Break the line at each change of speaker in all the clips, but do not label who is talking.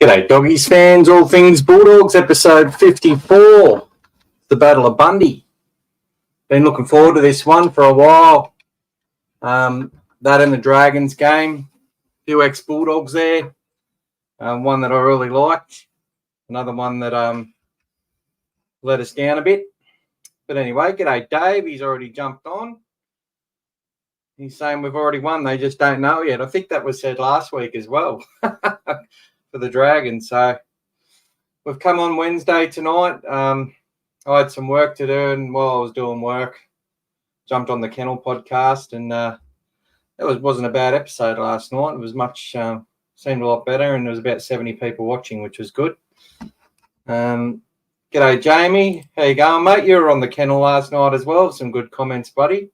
G'day, Doggies fans, all things Bulldogs, episode 54, the Battle of Bundy. Been looking forward to this one for a while. That and the Dragons game, few ex-Bulldogs there. One that I really liked, another one that let us down a bit. But anyway, g'day Dave, he's already jumped on. He's saying we've already won, they just don't know yet. I think that was said last week as well for the Dragons. So we've come on Wednesday tonight. I had some work to do, and while I was doing work, jumped on the Kennel podcast, and it wasn't a bad episode last night. It was seemed a lot better, and there was about 70 people watching, which was good. G'day, Jamie. How you going, mate? You were on the Kennel last night as well. Some good comments, buddy.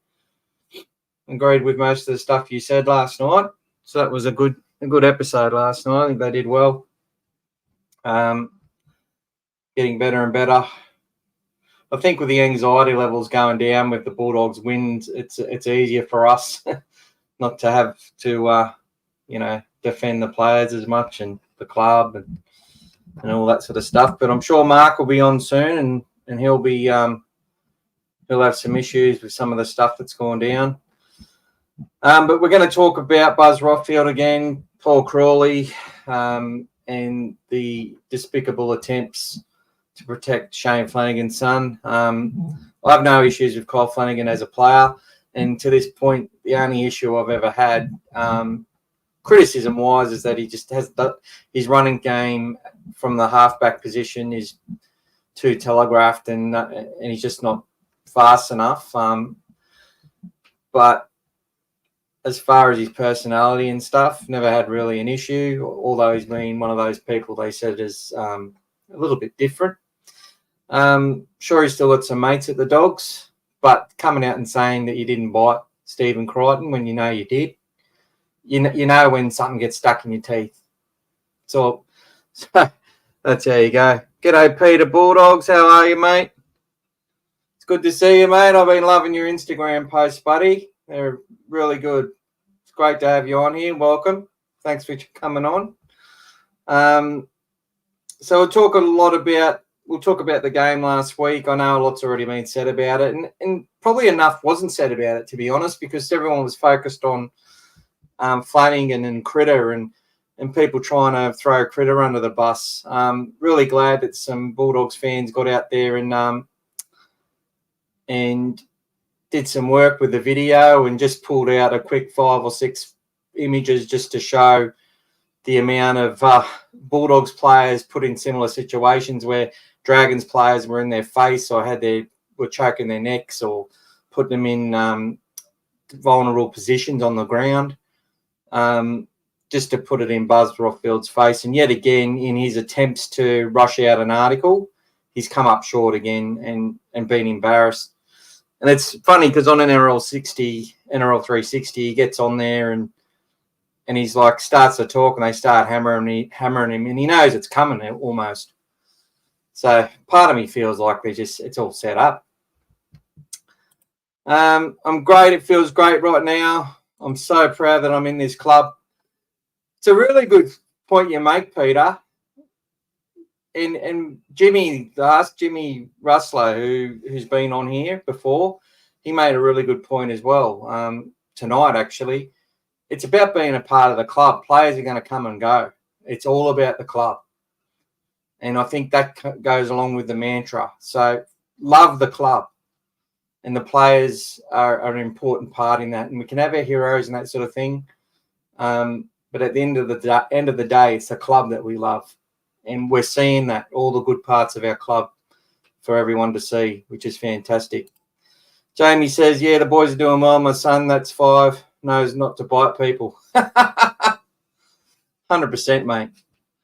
Agreed with most of the stuff you said last night. So that was a good episode last night. I think they did well. Getting better and better. I think with the anxiety levels going down with the Bulldogs wins, it's easier for us not to have to defend the players as much and the club and all that sort of stuff. But I'm sure Mark will be on soon, and he'll have some issues with some of the stuff that's gone down. But we're going to talk about Buzz Rothfield again, Paul Crawley, and the despicable attempts to protect Shane Flanagan's son. I have no issues with Kyle Flanagan as a player, and to this point, the only issue I've ever had, criticism-wise, is that he just has his running game from the halfback position is too telegraphed, and he's just not fast enough. But as far as his personality and stuff, never had really an issue, although he's been one of those people they said is a little bit different. Sure, he's still got some mates at the Dogs, but coming out and saying that you didn't bite Stephen Crichton when you know you did, you know when something gets stuck in your teeth. So that's how you go. G'day, Peter Bulldogs. How are you, mate? It's good to see you, mate. I've been loving your Instagram posts, buddy. They're really good. It's great to have you on here. Welcome. Thanks for coming on. So we'll talk about the game last week. I know a lot's already been said about it, and probably enough wasn't said about it, to be honest, because everyone was focused on Flanigan and Critter and people trying to throw Critter under the bus. Really glad that some Bulldogs fans got out there and did some work with the video and just pulled out a quick 5 or 6 images just to show the amount of Bulldogs players put in similar situations where Dragons players were in their face or were choking their necks or putting them in vulnerable positions on the ground, just to put it in Buzz Rothfield's face. And yet again, in his attempts to rush out an article, he's come up short again and been embarrassed. And it's funny because on an NRL 360, he gets on there and he's like, starts to talk, and they start hammering him, and he knows it's coming almost. So part of me feels like it's all set up. I'm great. It feels great right now. I'm so proud that I'm in this club. It's a really good point you make, Peter. And Jimmy, ask Jimmy Russler, who's been on here before, he made a really good point as well tonight, actually. It's about being a part of the club. Players are going to come and go. It's all about the club. And I think that goes along with the mantra. So love the club. And the players are an important part in that. And we can have our heroes and that sort of thing. But at the end of the day, it's the club that we love. And we're seeing that, all the good parts of our club for everyone to see, which is fantastic. Jamie says, yeah, the boys are doing well. My son, that's 5, knows not to bite people. 100%, mate.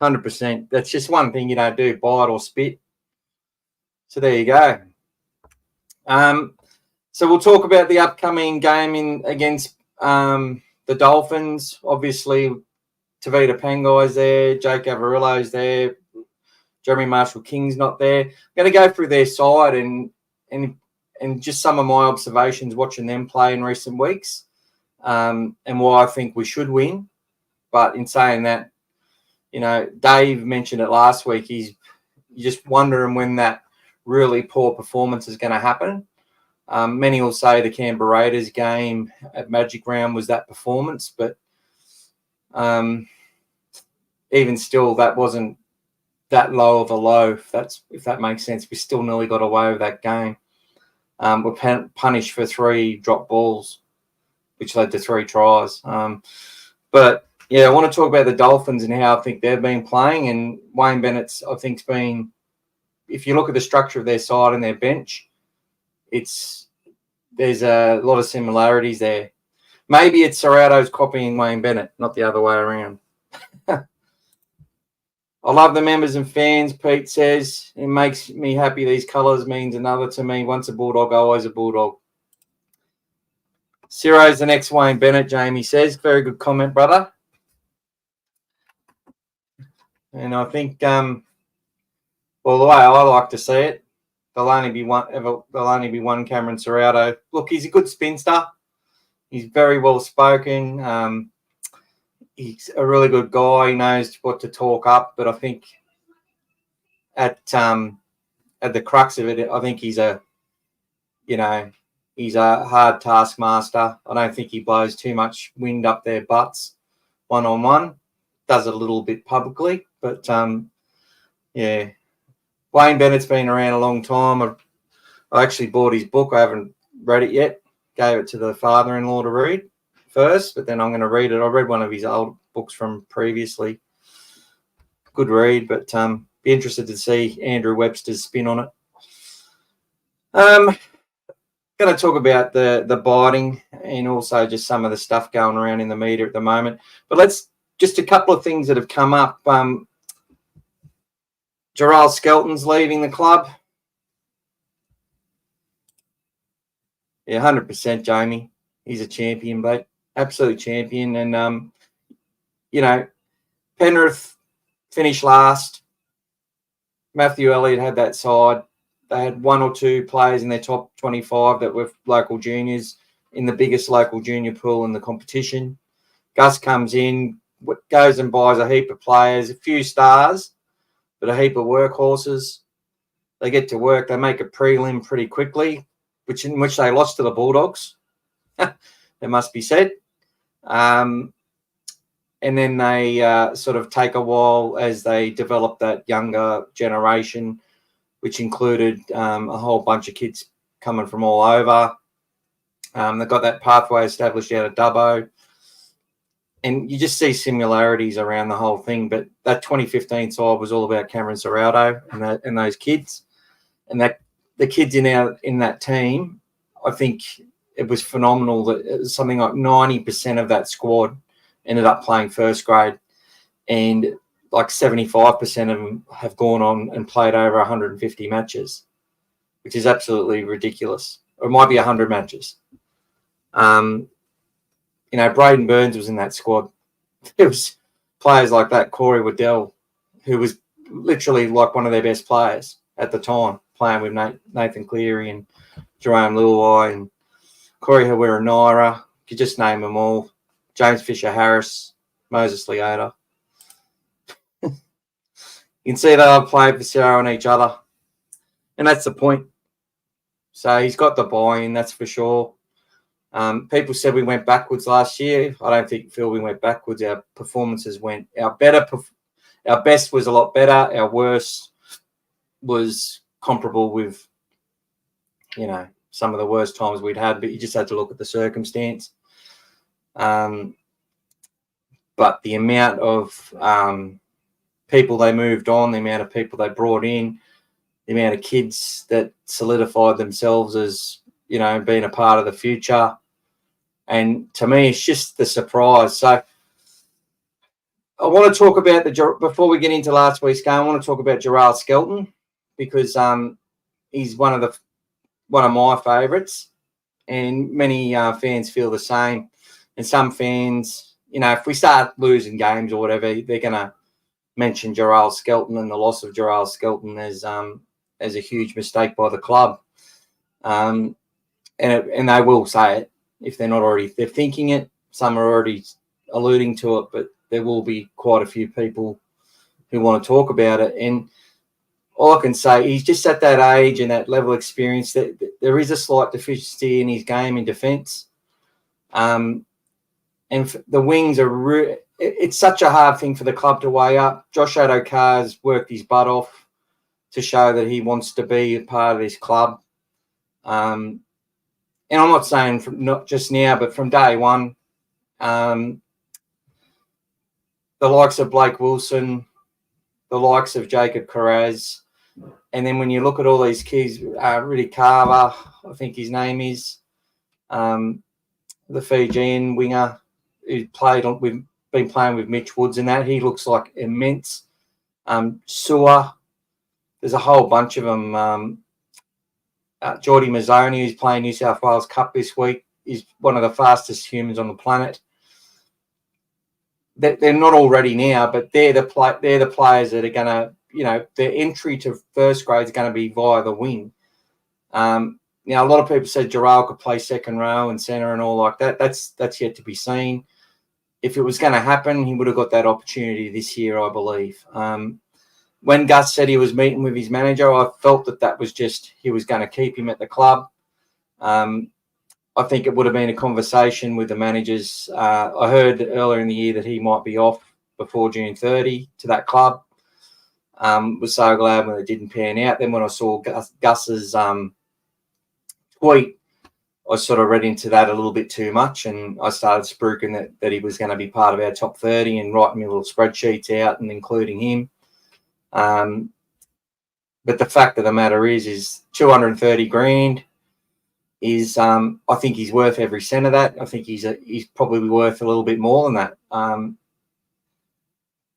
100%. That's just one thing you don't do, bite or spit. So there you go. So we'll talk about the upcoming game against the Dolphins. Obviously, Tavita Pangai's there, Jake Avarillo's there, Jeremy Marshall-King's not there. I'm going to go through their side and just some of my observations watching them play in recent weeks, and why I think we should win. But in saying that, Dave mentioned it last week. You're just wondering when that really poor performance is going to happen. Many will say the Canberra Raiders game at Magic Round was that performance, but even still, that wasn't that low of a low, if that makes sense. We still nearly got away with that game. We're punished for 3 drop balls, which led to 3 tries. But yeah, I want to talk about the Dolphins and how I think they've been playing. And Wayne Bennett's, I think, been, if you look at the structure of their side and their bench, there's a lot of similarities there. Maybe it's Serrato's copying Wayne Bennett, not the other way around. I love the members and fans, Pete says. It makes me happy. These colours means another to me. Once a Bulldog, always a Bulldog. Ciro's the next Wayne Bennett, Jamie says. Very good comment, brother. And I think, the way I like to see it, there'll only be one Cameron Serrato. Look, he's a good spinster. He's very well spoken. He's a really good guy. He knows what to talk up. But I think at the crux of it, I think he's a hard taskmaster. I don't think he blows too much wind up their butts one-on-one. Does it a little bit publicly. But, yeah, Wayne Bennett's been around a long time. I actually bought his book. I haven't read it yet. Gave it to the father-in-law to read first, but then I'm going to read it. I read one of his old books from previously. Good read, but be interested to see Andrew Webster's spin on it. Going to talk about the biting and also just some of the stuff going around in the media at the moment. But just a couple of things that have come up. Jeral Skelton's leaving the club. Yeah, 100%, Jamie. He's a champion, mate. Absolute champion. And, Penrith finished last. Matthew Elliott had that side. They had 1 or 2 players in their top 25 that were local juniors in the biggest local junior pool in the competition. Gus comes in, goes and buys a heap of players, a few stars, but a heap of workhorses. They get to work. They make a prelim pretty quickly, in which they lost to the Bulldogs. It must be said. And then they sort of take a while as they develop that younger generation, which included a whole bunch of kids coming from all over. They've got that pathway established out of Dubbo. And you just see similarities around the whole thing. But that 2015 side was all about Cameron Serrato and those kids. And that the kids in that team, I think it was phenomenal that it was something like 90% of that squad ended up playing first grade, and like 75% of them have gone on and played over 150 matches, which is absolutely ridiculous. Or it might be 100 matches. Braden Burns was in that squad. There was players like that, Corey Waddell, who was literally like one of their best players at the time, playing with Nathan Cleary and Jerome Lilwai and Corey Hawera-Naira. You could just name them all. James Fisher-Harris, Moses Leota. You can see they all played for Sarah on each other. And that's the point. So he's got the buy-in, that's for sure. People said we went backwards last year. I don't feel we went backwards. Our performances went. Our best was a lot better. Our worst was comparable with, some of the worst times we'd had, but you just had to look at the circumstance. But the amount of people they moved on, the amount of people they brought in, the amount of kids that solidified themselves as, being a part of the future. And to me, it's just the surprise. So I want to talk about before we get into last week's game, I want to talk about Jeral Skelton because he's one of my favourites, and many fans feel the same. And some fans, if we start losing games or whatever, they're going to mention Jeral Skelton and the loss of Jeral Skelton as a huge mistake by the club. And they will say it if they're not already. They're thinking it. Some are already alluding to it, but there will be quite a few people who want to talk about it. And all I can say, he's just at that age and that level of experience that there is a slight deficiency in his game in defence. And the wings are it's such a hard thing for the club to weigh up. Josh Addo-Carr's worked his butt off to show that he wants to be a part of this club. And I'm not saying not just now, but from day one, the likes of Blake Wilson, the likes of Jacob Carraz, and then when you look at all these keys, Riddick Carver, I think his name is, the Fijian winger who been playing with Mitch Woods and that, he looks like immense. Sewer, there's a whole bunch of them. Geordie Mazzoni, who's playing New South Wales Cup this week, is one of the fastest humans on the planet. They're not all ready now, but they're the players that are going to, their entry to first grade is going to be via the wing. A lot of people said Jeral could play second row and centre and all like that. That's yet to be seen. If it was going to happen, he would have got that opportunity this year, I believe. When Gus said he was meeting with his manager, I felt that was just he was going to keep him at the club. I think it would have been a conversation with the managers. I heard earlier in the year that he might be off before June 30 to that club. Was so glad when it didn't pan out. Then when I saw Gus's tweet, I sort of read into that a little bit too much, and I started spruiking that he was going to be part of our top 30 and writing me little spreadsheets out and including him. But the fact of the matter is 230 grand is, I think he's worth every cent of that. I think he's probably worth a little bit more than that.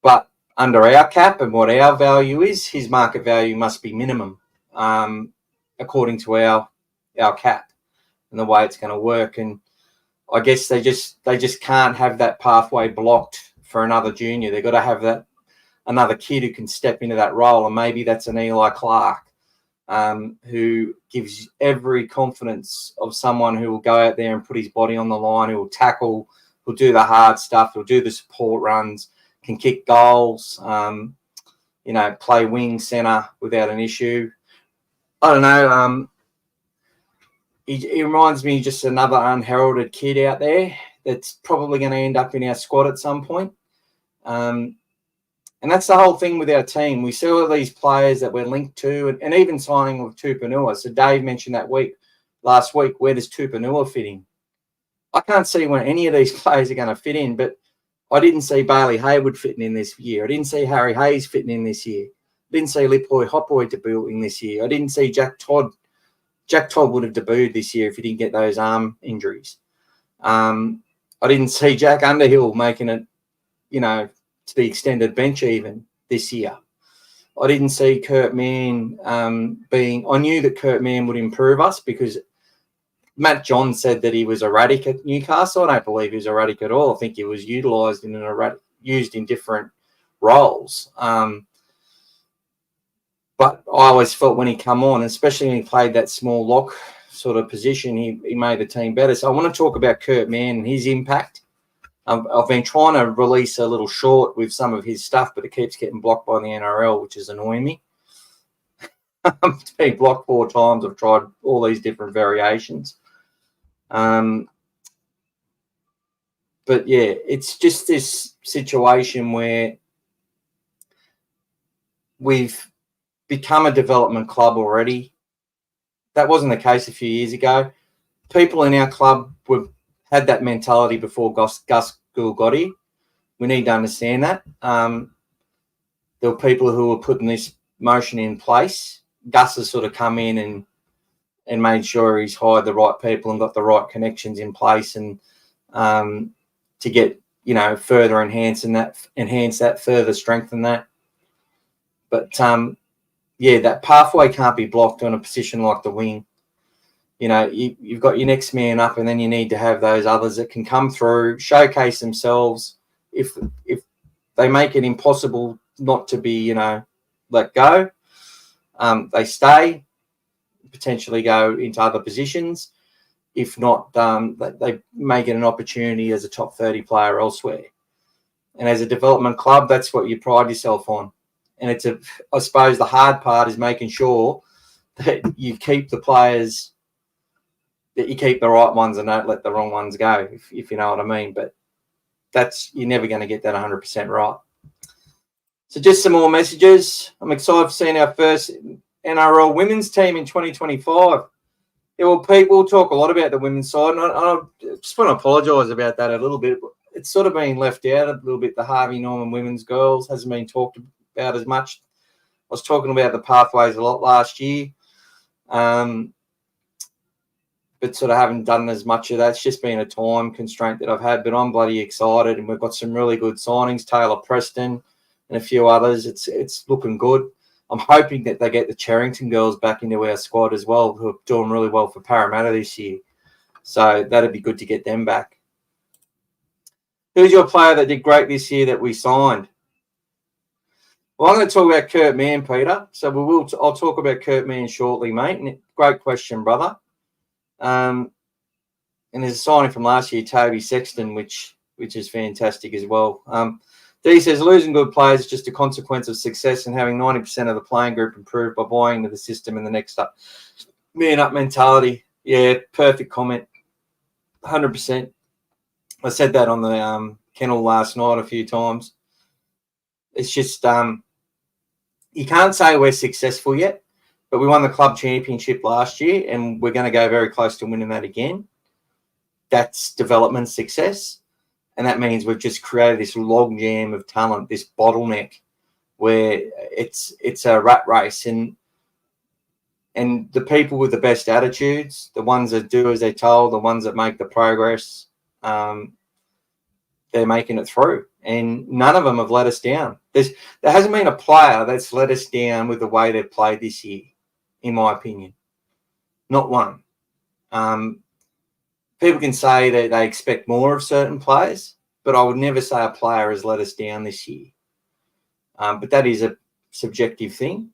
But under our cap and what our value is, his market value must be minimum, according to our cap and the way it's going to work. And I guess they just can't have that pathway blocked for another junior. They've got to have another kid who can step into that role, and maybe that's an Eli Clark, who gives every confidence of someone who will go out there and put his body on the line, who will tackle, who'll do the hard stuff, who'll do the support runs, can kick goals, play wing, centre without an issue. I don't know. He reminds me just another unheralded kid out there that's probably going to end up in our squad at some point. And that's the whole thing with our team. We see all these players that we're linked to, and even signing with Tupanua. So Dave mentioned last week, where does Tupanua fit in? I can't see where any of these players are going to fit in, but I didn't see Bailey Hayward fitting in this year. I didn't see Harry Hayes fitting in this year. I didn't see Lipoi Hopoi debuting this year. I didn't see Jack Todd. Jack Todd would have debuted this year if he didn't get those arm injuries. I didn't see Jack Underhill making it, to the extended bench even this year. I didn't see Kurt Mann I knew that Kurt Mann would improve us because Matt John said that he was erratic at Newcastle. I don't believe he was erratic at all. I think he was utilised used in different roles. But I always felt when he come on, especially when he played that small lock sort of position, he made the team better. So I want to talk about Kurt Mann and his impact. I've been trying to release a little short with some of his stuff, but it keeps getting blocked by the NRL, which is annoying me. It's been blocked 4 times. I've tried all these different variations. But yeah, it's just this situation where we've become a development club already. That wasn't the case a few years ago. People in our club had that mentality before Gus Gould got here. We need to understand that. There were people who were putting this motion in place. Gus has sort of come in and made sure he's hired the right people and got the right connections in place, and to get further enhance that, further strengthen that. But that pathway can't be blocked on a position like the wing. You've got your next man up, and then you need to have those others that can come through, showcase themselves. If they make it impossible not to be, let go, they stay, potentially go into other positions. If not, they make it an opportunity as a top 30 player elsewhere. And as a development club, that's what you pride yourself on. And I suppose the hard part is making sure that you keep the players, that you keep the right ones and don't let the wrong ones go, if you know what I mean. But you're never going to get that 100% right. So just some more messages. I'm excited for seeing our first NRL women's team in 2025. Yeah, well, Pete, we'll talk a lot about the women's side, and I just want to apologise about that a little bit. It's sort of been left out a little bit. The Harvey Norman women's girls hasn't been talked about as much. I was talking about the pathways a lot last year, but sort of haven't done as much of that. It's just been a time constraint that I've had, but I'm bloody excited, and we've got some really good signings, Taylor Preston and a few others. It's looking good. I'm hoping that they get the Cherrington girls back into our squad as well, who are doing really well for Parramatta this year. So that'd be good to get them back. Who's your player that did great this year that we signed? Well, I'm going to talk about Kurt Mann, Peter. So I'll talk about Kurt Mann shortly, mate. And great question, brother. And there's a signing from last year, Toby Sexton, which is fantastic as well. D says, losing good players is just a consequence of success and having 90% of the playing group improve by buying into the system in the next up. Man up mentality. Yeah, perfect comment. 100%. I said that on the kennel last night a few times. It's just you can't say we're successful yet, but we won the club championship last year and we're going to go very close to winning that again. That's development success. And that means we've just created this log jam of talent, this bottleneck where it's a rat race. And the people with the best attitudes, the ones that do as they're told, the ones that make the progress, they're making it through. And none of them have let us down. There hasn't been a player that's let us down with the way they've played this year, in my opinion. Not one. People can say that they expect more of certain players, but I would never say a player has let us down this year. But that is a subjective thing.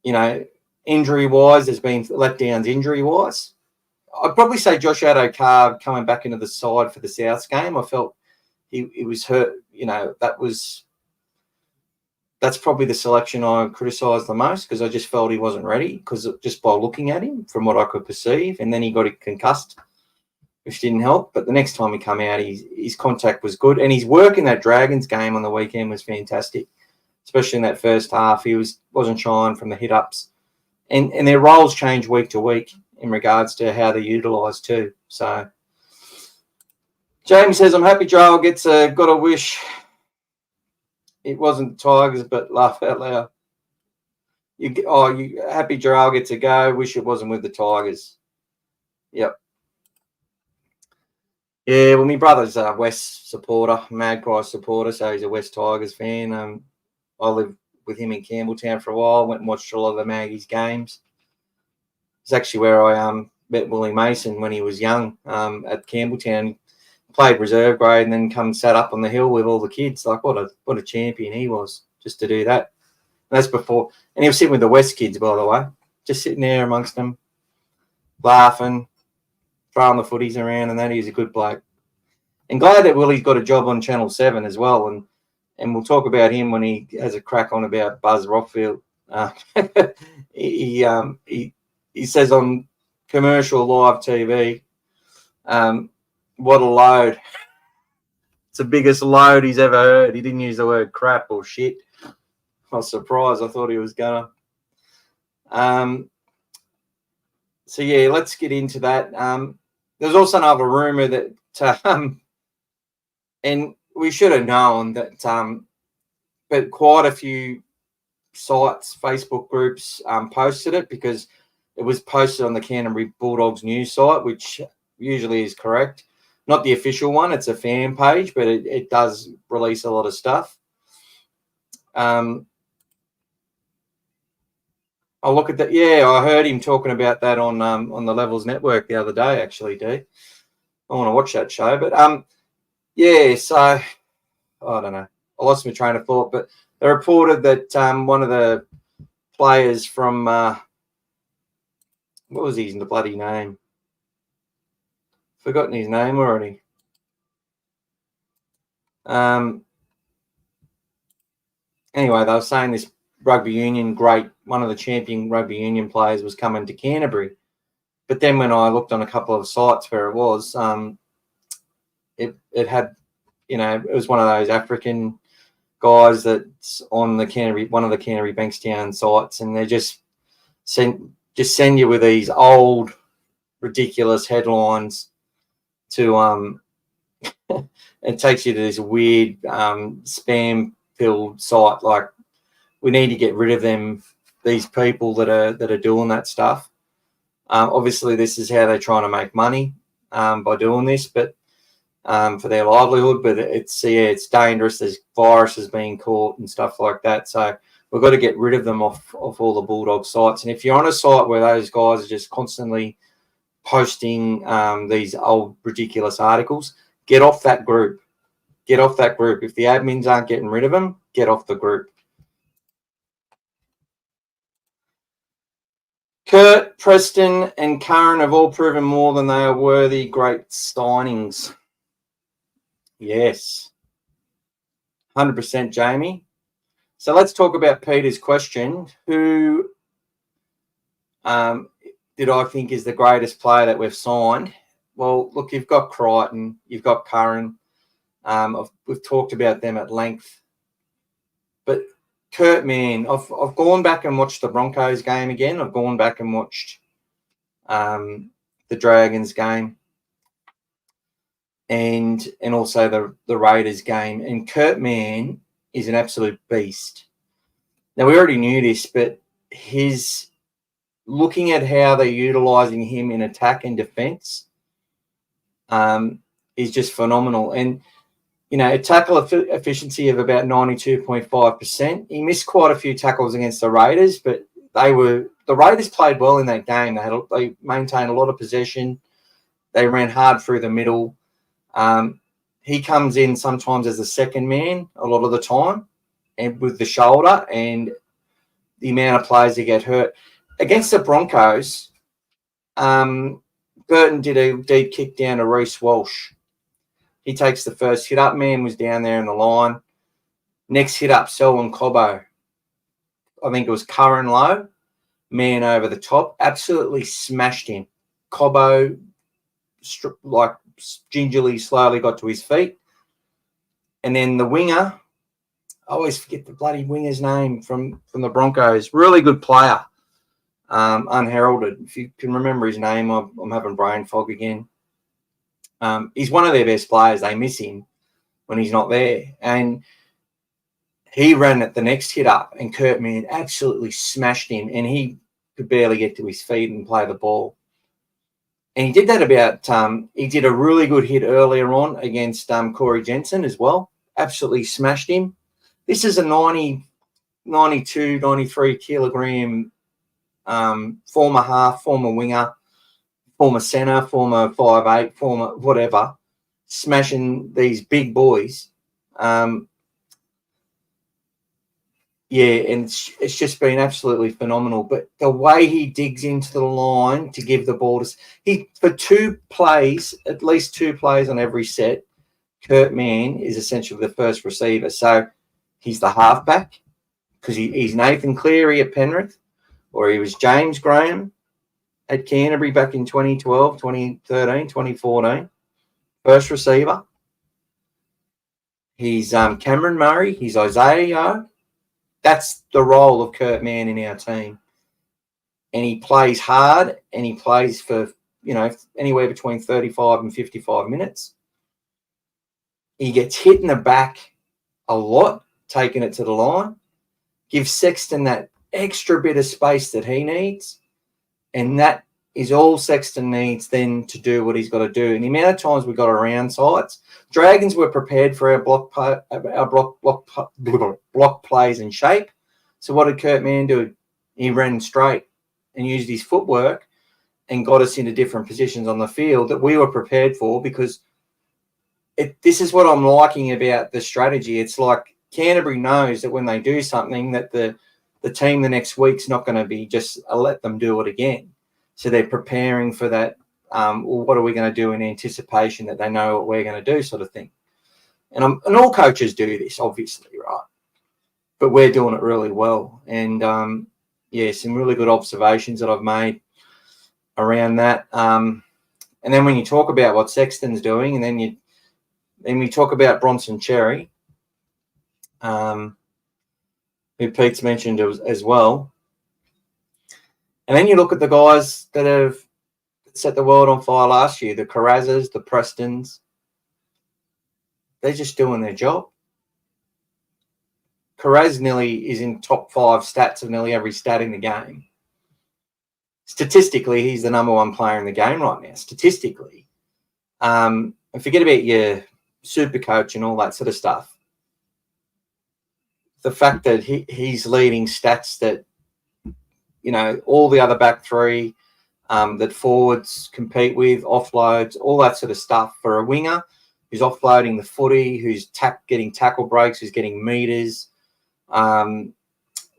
Injury-wise, there's been letdowns injury-wise. I'd probably say Josh Addo-Carr coming back into the side for the Souths game. I felt he was hurt. That's probably the selection I criticised the most because I just felt he wasn't ready because just by looking at him from what I could perceive, and then he got concussed, which didn't help. But the next time he came out, his contact was good, and his work in that Dragons game on the weekend was fantastic, especially in that first half. He wasn't shying from the hit-ups, and their roles change week to week in regards to how they're utilised too. So James says, I'm happy Jeral gets got a wish. It wasn't Tigers, but laugh out loud. You happy Jeral gets a go. Wish it wasn't with the Tigers. Yep. Yeah, well, my brother's a West supporter, Magpie supporter, so he's a West Tigers fan. I lived with him in Campbelltown for a while. Went and watched a lot of the Maggies games. It's actually where I met Willie Mason when he was young at Campbelltown. Played reserve grade and then come and sat up on the hill with all the kids. Like what a champion he was just to do that. And that's before. And he was sitting with the West kids, by the way, just sitting there amongst them, laughing, throwing the footies around, and that he's a good bloke. And glad that Willie's got a job on Channel 7 as well. And we'll talk about him when he has a crack on about Buzz Rockfield. He says on commercial live TV, what a load. It's the biggest load he's ever heard. He didn't use the word crap or shit. I was surprised. I thought he was going to. So, yeah, let's get into that. There's also another rumour that, and we should have known that, but quite a few sites, Facebook groups posted it because it was posted on the Canterbury Bulldogs news site, which usually is correct. Not the official one. It's a fan page, but it does release a lot of stuff. I'll look at that. Yeah, I heard him talking about that on the Levels Network the other day, actually, D. I want to watch that show. But, yeah, so I don't know. I lost my train of thought. But they reported that one of the players from what was his bloody name? Forgotten his name already. anyway, they were saying this rugby union great, one of the champion rugby union players was coming to Canterbury. But then when I looked on a couple of sites where it was, it had, it was one of those African guys that's on the Canterbury, one of the Canterbury Bankstown sites, and they just send you with these old, ridiculous headlines to it takes you to this weird spam-filled site. Like, we need to get rid of them, these people that are doing that stuff. Obviously, this is how they're trying to make money by doing this, but for their livelihood. But it's dangerous. There's viruses being caught and stuff like that. So we've got to get rid of them off all the Bulldog sites. And if you're on a site where those guys are just constantly posting these old ridiculous articles, get off that group. Get off that group. If the admins aren't getting rid of them, get off the group. Kurt, Preston, and Curran have all proven more than they are worthy great signings. Yes. 100%, Jamie. So let's talk about Peter's question. Who did I think is the greatest player that we've signed? Well, look, you've got Crichton, you've got Curran. We've talked about them at length. But Kurt Mann, I've gone back and watched the Broncos game again. I've gone back and watched the Dragons game and also the Raiders game. And Kurt Mann is an absolute beast. Now, we already knew this, but looking at how they're utilising him in attack and defence is just phenomenal. And tackle efficiency of about 92.5%. He missed quite a few tackles against the Raiders, but the Raiders played well in that game. They maintained a lot of possession. They ran hard through the middle. He comes in sometimes as the second man a lot of the time, and with the shoulder and the amount of players that get hurt. Against the Broncos, Burton did a deep kick down to Reece Walsh. He takes the first hit up. Mann was down there in the line. Next hit up, Selwyn Cobbo. I think it was Curran low. Mann over the top. Absolutely smashed him. Cobbo, gingerly, slowly got to his feet. And then the winger, I always forget the bloody winger's name from the Broncos. Really good player. Unheralded. If you can remember his name, I'm having brain fog again. He's one of their best players. They miss him when he's not there. And he ran at the next hit up, and Kurt Mann absolutely smashed him, and he could barely get to his feet and play the ball. And he did that he did a really good hit earlier on against Corey Jensen as well. Absolutely smashed him. This is a 92, 93 kilogram former half, former winger, former centre, former 5'8", former whatever, smashing these big boys. And it's just been absolutely phenomenal. But the way he digs into the line to give the ball for at least two plays on every set, Kurt Mann is essentially the first receiver. So he's the halfback because he's Nathan Cleary at Penrith, or he was James Graham at Canterbury back in 2012, 2013, 2014. First receiver. He's Cameron Murray. He's Isaiah Yeo. That's the role of Kurt Mann in our team. And he plays hard, and he plays for, anywhere between 35 and 55 minutes. He gets hit in the back a lot, taking it to the line. Gives Sexton that extra bit of space that he needs. And that is all Sexton needs then to do what he's got to do. And the amount of times we got around sides, Dragons were prepared for our block plays and shape. So what did Kurt Mann do? He ran straight and used his footwork and got us into different positions on the field that we were prepared for, because this is what I'm liking about the strategy. It's like Canterbury knows that when they do something that the team the next week's not going to be just let them do it again. So they're preparing for that. What are we going to do in anticipation that they know what we're going to do, sort of thing. And all coaches do this, obviously, right? but we're doing it really well. And some really good observations that I've made around that. And then when you talk about what Sexton's doing, and then we talk about Bronson Cherry, who Pete's mentioned as well. And then you look at the guys that have set the world on fire last year, the Carrazas, the Prestons. They're just doing their job. Carraz nearly is in top 5 stats of nearly every stat in the game. Statistically, he's the number 1 player in the game right now, statistically. And forget about your super coach and all that sort of stuff. The fact that he's leading stats that, all the other back three that forwards compete with, offloads, all that sort of stuff for a winger who's offloading the footy, who's getting tackle breaks, who's getting meters,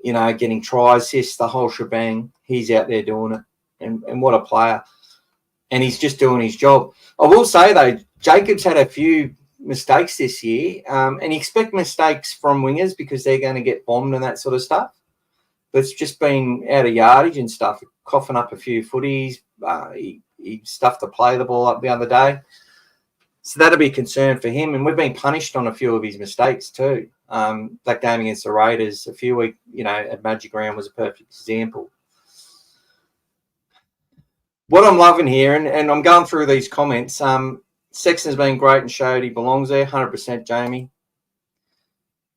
getting try assists, the whole shebang. He's out there doing it. And what a player. And he's just doing his job. I will say, though, Jacobs had a few mistakes this year, and you expect mistakes from wingers because they're going to get bombed and that sort of stuff. But it's just been out of yardage and stuff, coughing up a few footies. He stuffed the play the ball up the other day. So that'll be a concern for him. And we've been punished on a few of his mistakes too. That game against the Raiders a few weeks, at Magic Round was a perfect example. What I'm loving here, and I'm going through these comments, Sexton's been great and showed he belongs there, 100%, Jamie.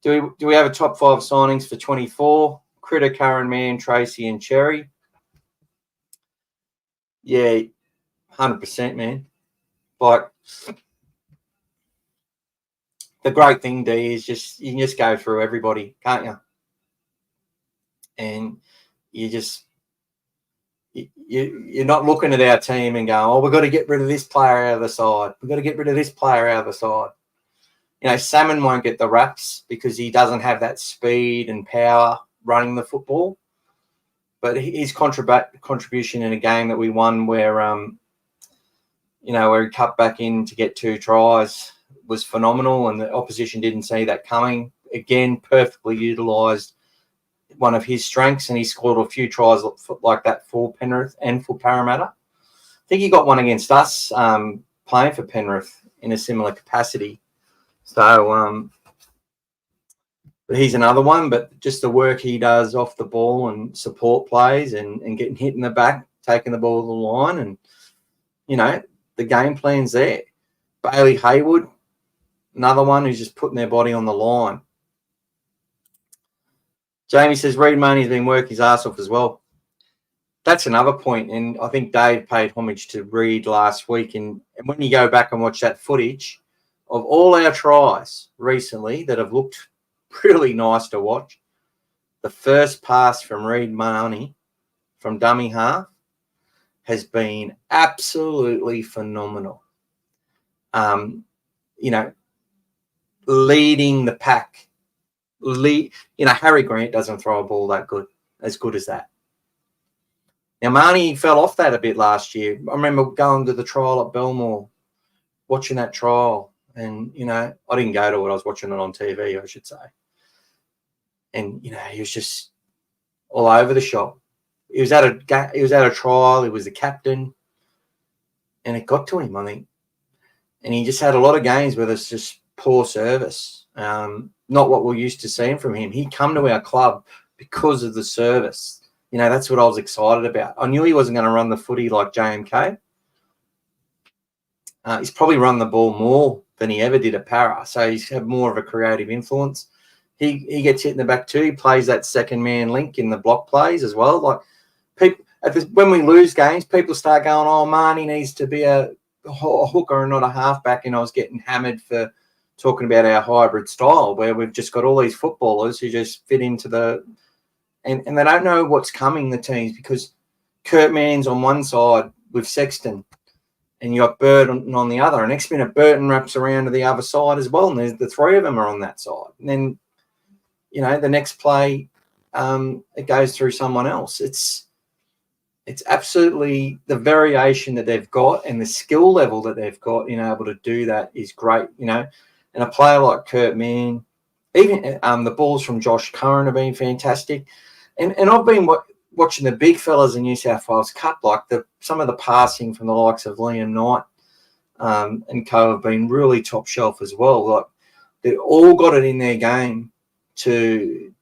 Do we have a top 5 signings for 24? Critter, Curran, Mann, Tracy, and Cherry. Yeah, 100%, man. Like, the great thing, D, is you can just go through everybody, can't you? And you're not looking at our team and going, oh, we've got to get rid of this player out of the side. We've got to get rid of this player out of the side. Salmon won't get the raps because he doesn't have that speed and power running the football. But his contribution in a game that we won where, where he cut back in to get 2 tries was phenomenal, and the opposition didn't see that coming. Again, perfectly utilised one of his strengths, and he scored a few tries like that for Penrith and for Parramatta. I think he got one against us playing for Penrith in a similar capacity. So, but he's another one, but just the work he does off the ball and support plays and getting hit in the back, taking the ball to the line, and, the game plan's there. Bailey Haywood, another one who's just putting their body on the line. Jamie says Reid Money's been working his ass off as well. That's another point, and I think Dave paid homage to Reid last week. And when you go back and watch that footage of all our tries recently that have looked really nice to watch, the first pass from Reid Money from dummy half has been absolutely phenomenal. Leading the pack. Harry Grant doesn't throw a ball as good as that. Now, Marnie fell off that a bit last year. I remember going to the trial at Belmore, watching that trial, and, I didn't go to it. I was watching it on TV, I should say. And, he was just all over the shop. He was at a trial. He was the captain, and it got to him, I think. And he just had a lot of games where there's just poor service. Not what we're used to seeing from him. He'd come to our club because of the service. That's what I was excited about. I knew he wasn't going to run the footy like JMK. He's probably run the ball more than he ever did at Para, so he's had more of a creative influence. He gets hit in the back too. He plays that second man link in the block plays as well. Like people, when we lose games, people start going, "Oh, Marnie needs to be a hooker and not a halfback." And I was getting hammered for talking about our hybrid style, where we've just got all these footballers who just fit into the and they don't know what's coming, the teams, because Kurt Mann's on one side with Sexton, and you got Burton on the other. And next minute, Burton wraps around to the other side as well, and there's the 3 of them are on that side. And then, the next play, it goes through someone else. It's absolutely the variation that they've got and the skill level that they've got in able to do that is great, And a player like Kurt Mann, Even the balls from Josh Curran have been fantastic. And I've been watching the big fellas in New South Wales Cup, like some of the passing from the likes of Liam Knight and co have been really top shelf as well. Like they've all got it in their game to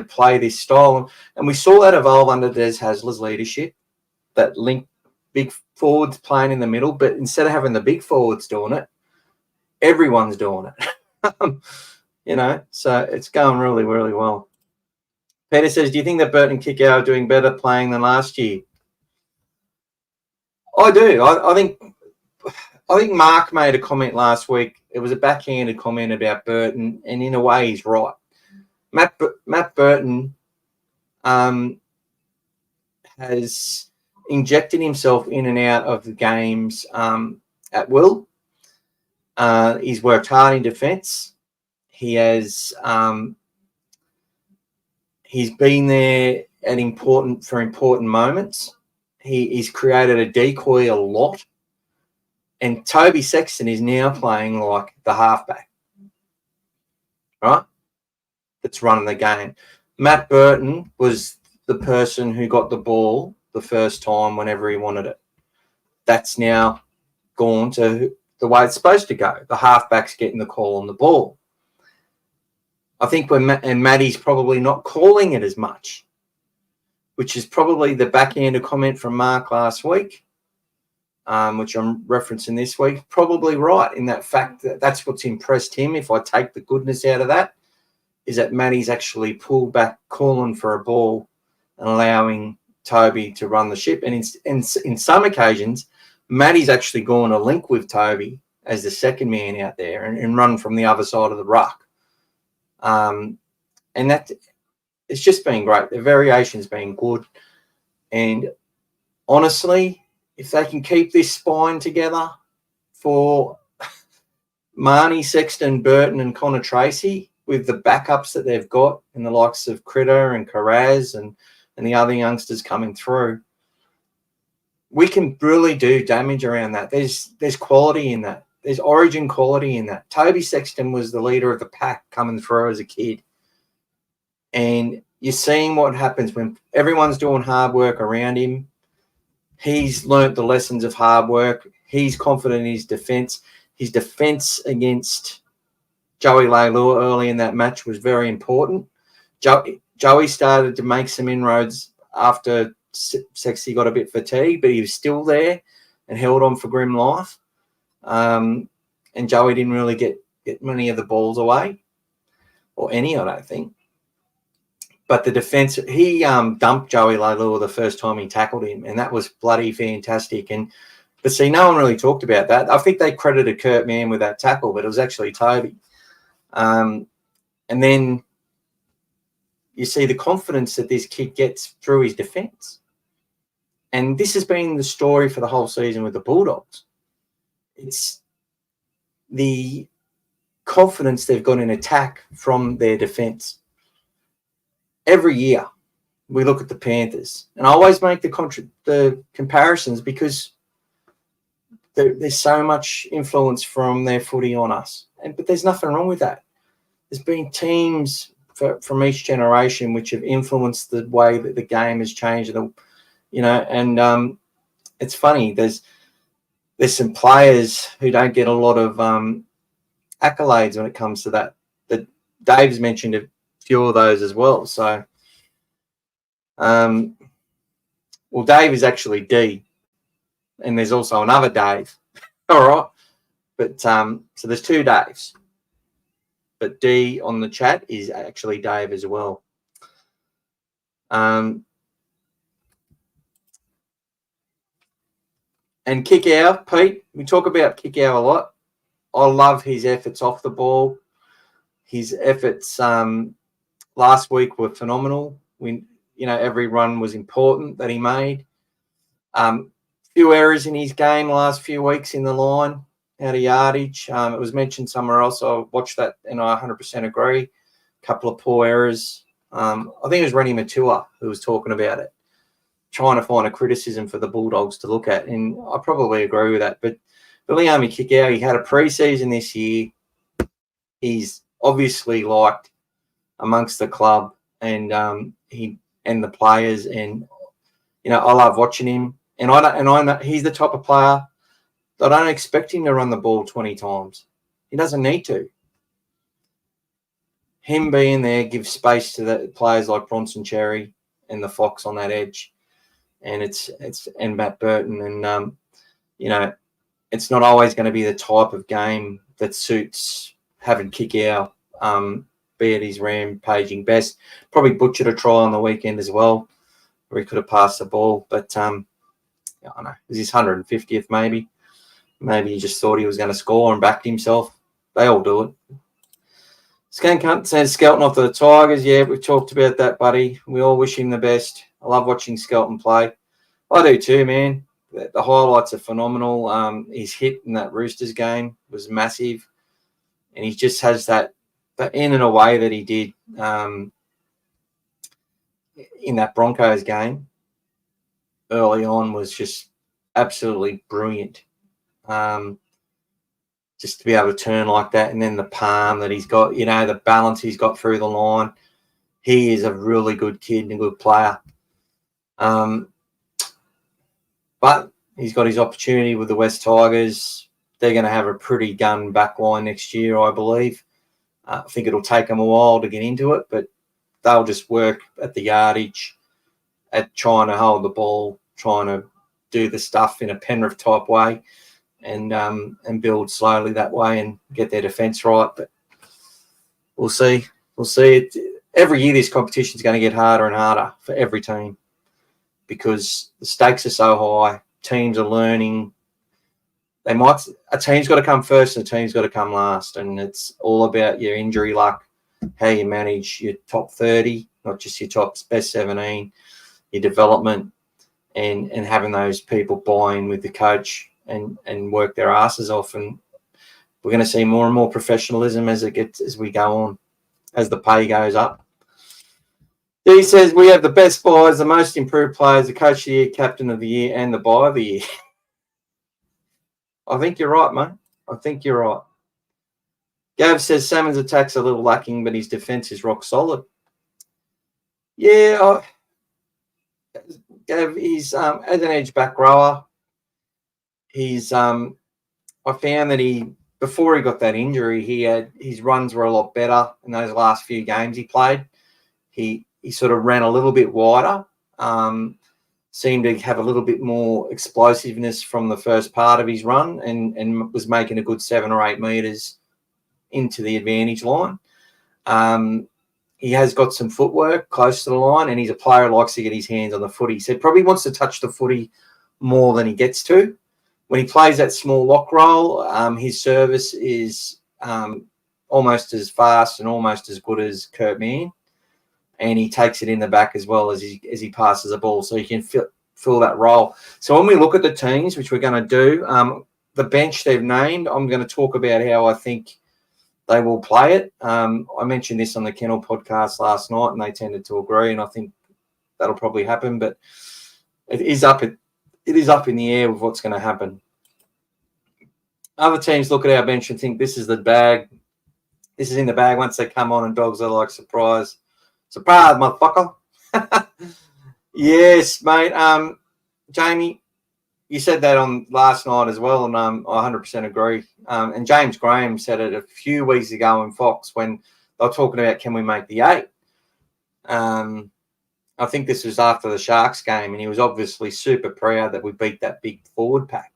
play this style. And we saw that evolve under Des Hasler's leadership, that link big forwards playing in the middle, but instead of having the big forwards doing it, everyone's doing it. So it's going really, really well. Peter says, do you think that Burton and Kikau are doing better playing than last year? I do. I think Mark made a comment last week. It was a backhanded comment about Burton, and in a way he's right. Matt Burton has injected himself in and out of the games at will. He's worked hard in defence. He has he's been there at important moments. He's created a decoy a lot. And Toby Sexton is now playing like the halfback, right? That's running the game. Matt Burton was the person who got the ball the first time whenever he wanted it. That's now gone to the way it's supposed to go. The halfback's getting the call on the ball. I think Matty's probably not calling it as much, which is probably the backhanded comment from Mark last week, which I'm referencing this week. Probably right in that fact that that's what's impressed him. If I take the goodness out of that, is that Matty's actually pulled back, calling for a ball and allowing Toby to run the ship. And in some occasions, Matty's actually gone to link with Toby as the second man out there and run from the other side of the ruck. And that it's just been great. The variation's been good. And honestly, if they can keep this spine together for Marnie, Sexton, Burton and Connor Tracy with the backups that they've got and the likes of Critter and Carraz and the other youngsters coming through, we can really do damage around that. There's quality in that. There's origin quality in that. Toby Sexton was the leader of the pack coming through as a kid. And you're seeing what happens when everyone's doing hard work around him. He's learnt the lessons of hard work. He's confident in his defence. His defence against Joey Leilua early in that match was very important. Joey started to make some inroads after Sexy got a bit fatigued, but he was still there and held on for grim life. And Joey didn't really get many of the balls away, or any, I don't think. But the defence, he dumped Joey Leilua the first time he tackled him, and that was bloody fantastic. But see, no one really talked about that. I think they credited Kurt Mann with that tackle, but it was actually Toby. And then you see the confidence that this kid gets through his defence. And this has been the story for the whole season with the Bulldogs. It's the confidence they've got in attack from their defence. Every year we look at the Panthers, and I always make the comparisons because there's so much influence from their footy on us. But there's nothing wrong with that. There's been teams from each generation which have influenced the way that the game has changed. And it's funny. There's some players who don't get a lot of accolades when it comes to that. That Dave's mentioned a few of those as well. So, Dave is actually D, and there's also another Dave. All right, but so there's two Daves, but D on the chat is actually Dave as well. And Kikau, Pete, we talk about Kikau a lot. I love his efforts off the ball. His efforts last week were phenomenal. Every run was important that he made. Few errors in his game the last few weeks in the line, out of yardage. It was mentioned somewhere else. I watched that and I 100% agree. A couple of poor errors. I think it was Rennie Matua who was talking about it, trying to find a criticism for the Bulldogs to look at. And I probably agree with that. But Viliami Kikau, he had a pre-season this year. He's obviously liked amongst the club and he and the players. And I love watching him. And I know he's the type of player that I don't expect him to run the ball 20 times. He doesn't need to. Him being there gives space to the players like Bronson Cherry and the Fox on that edge, and it's Matt Burton, and it's not always going to be the type of game that suits having Kikau, be at his rampaging best. Probably butchered a try on the weekend as well, where he could have passed the ball, but I don't know, it was his 150th maybe. Maybe he just thought he was going to score and backed himself. They all do it. Skank says Skelton off to the Tigers. Yeah, we've talked about that, buddy. We all wish him the best. I love watching Skelton play. I do too, man. The highlights are phenomenal. His hit in that Roosters game was massive. And he just has that in and away that he did in that Broncos game early on was just absolutely brilliant. Just to be able to turn like that, and then the palm that he's got, the balance he's got through the line. He is a really good kid and a good player. But he's got his opportunity with the West Tigers. They're going to have a pretty gun back line next year, I believe. I think it'll take them a while to get into it, but they'll just work at the yardage, at trying to hold the ball, trying to do the stuff in a Penrith type way. And build slowly that way and get their defence right. But we'll see. We'll see. Every year this competition is going to get harder and harder for every team because the stakes are so high. Teams are learning. A team's got to come first and a team's got to come last. And it's all about your injury luck, how you manage your top 30, not just your top best 17, your development, and having those people buy in with the coach and work their asses off. And we're going to see more and more professionalism as we go on, as the pay goes up. He says we have the best buys, the most improved players, the coach of the year, captain of the year, and the buy of the year. I think you're right, mate. I think you're right. Gav says Salmon's attack's a little lacking, but his defence is rock solid. Yeah, Gav, he's as an edge back rower. He's I found that before he got that injury, his runs were a lot better in those last few games he played. He sort of ran a little bit wider, seemed to have a little bit more explosiveness from the first part of his run and was making a good 7 or 8 metres into the advantage line. He has got some footwork close to the line, and he's a player who likes to get his hands on the footy. So he probably wants to touch the footy more than he gets to. When he plays that small lock roll, his service is almost as fast and almost as good as Kurt Mann, and he takes it in the back as well as he passes the ball, so he can fill that role. So when we look at the teams, which we're going to do, the bench they've named, I'm going to talk about how I think they will play it. I mentioned this on the Kennel podcast last night, and they tended to agree, and I think that'll probably happen. But it is up in the air with what's going to happen. Other teams look at our bench and think this is the bag. This is in the bag once they come on, and Dogs are like, surprise, motherfucker. Yes, mate. Jamie, you said that on last night as well, and I 100% agree. And James Graham said it a few weeks ago in Fox when they were talking about can we make the 8. I think this was after the Sharks game, and he was obviously super proud that we beat that big forward pack.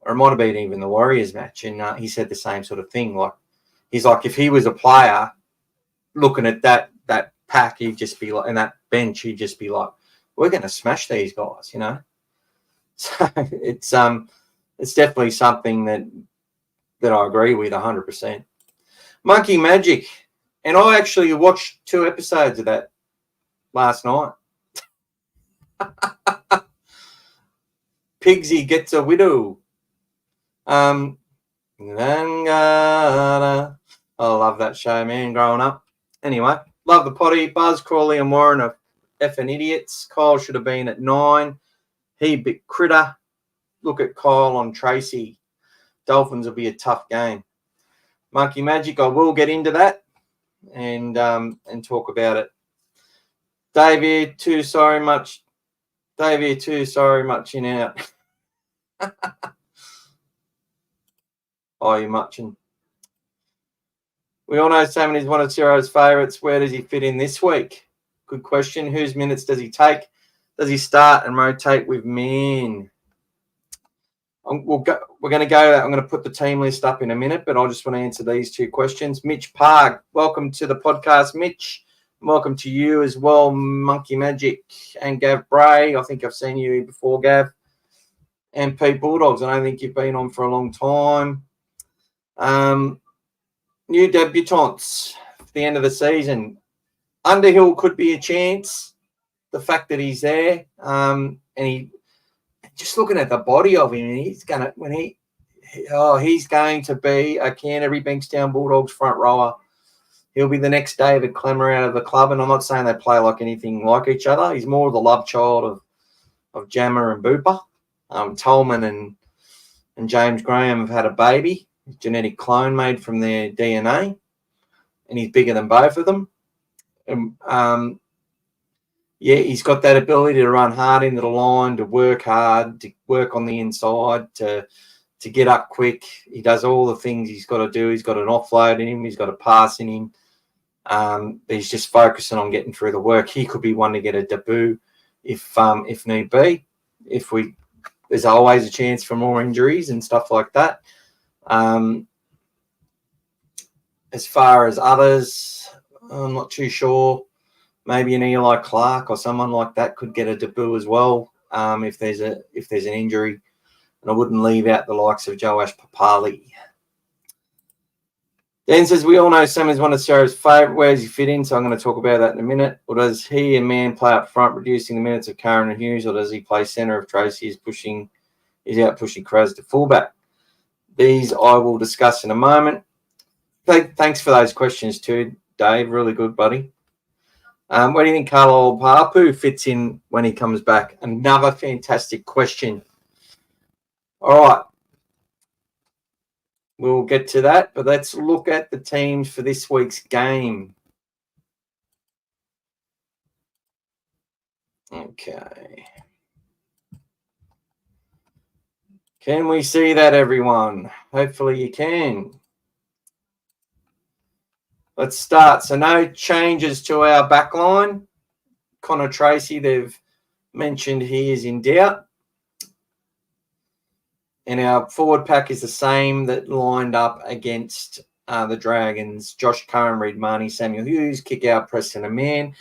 Or it might have been even the Warriors match, and he said the same sort of thing. Like, he's like, if he was a player looking at that pack, he'd just be like, and that bench, he'd just be like, we're going to smash these guys, you know. So it's definitely something that I agree with 100%. Monkey Magic, and I actually watched 2 episodes of that last night. Pigsy gets a widow. I love that show, man, growing up. Anyway, love the potty. Buzz, Crawley and Warren are effing idiots. Kyle should have been at 9. He bit critter. Look at Kyle on Tracy. Dolphins will be a tough game. Monkey Magic, I will get into that. and talk about it. Dave here, too sorry much. Dave here, too sorry much in out. Oh, you're muching. We all know Salmon is one of Cerro's favourites. Where does he fit in this week? Good question. Whose minutes does he take? Does he start and rotate with Mann? We're going to go. I'm going to put the team list up in a minute, but I just want to answer these two questions. Mitch Park, welcome to the podcast, Mitch. Welcome to you as well, Monkey Magic and Gav Bray. I think I've seen you before, Gav. And Pete Bulldogs. I don't think you've been on for a long time. New debutants for the end of the season. Underhill could be a chance. The fact that he's there, and he just looking at the body of him, he's going to be a Canterbury Bankstown Bulldogs front rower. He'll be the next David Clemmer out of the club, and I'm not saying they play like anything like each other. He's more the love child of Jammer and Booper. Tolman and James Graham have had a baby, a genetic clone made from their DNA, and he's bigger than both of them. And, he's got that ability to run hard into the line, to work hard, to work on the inside, to get up quick. He does all the things he's got to do. He's got an offload in him. He's got a pass in him. But he's just focusing on getting through the work. He could be one to get a debut if need be. There's always a chance for more injuries and stuff like that. As far as others, I'm not too sure. Maybe an Eli Clark or someone like that could get a debut as well if there's an injury. And I wouldn't leave out the likes of Joash Papali. Dan says, we all know Sam is one of Sarah's favourite. Where does he fit in? So I'm going to talk about that in a minute. Or does he and Mann play up front, reducing the minutes of Curran and Hughes? Or does he play centre if Tracy is out pushing Kraz to fullback? These I will discuss in a moment. Thanks for those questions too, Dave. Really good, buddy. Where do you think Carlo Papu fits in when he comes back? Another fantastic question. All right. We'll get to that, but let's look at the teams for this week's game. Okay. Can we see that, everyone? Hopefully you can. Let's start. So no changes to our backline. Connor Tracy, they've mentioned he is in doubt. And our forward pack is the same that lined up against the Dragons. Josh Curran, Reid Marnie, Samuel Hughes, Kikau, Preston and Mann.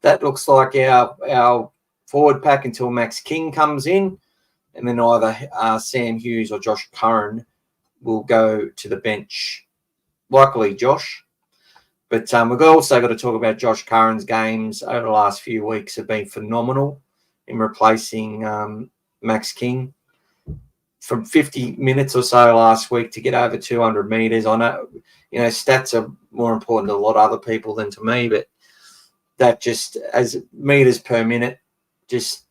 That looks like our forward pack until Max King comes in. And then either Sam Hughes or Josh Curran will go to the bench. Likely Josh. But we've also got to talk about Josh Curran's games over the last few weeks have been phenomenal in replacing Max King. From 50 minutes or so last week to get over 200 metres. I know, stats are more important to a lot of other people than to me, but that just, as metres per minute, just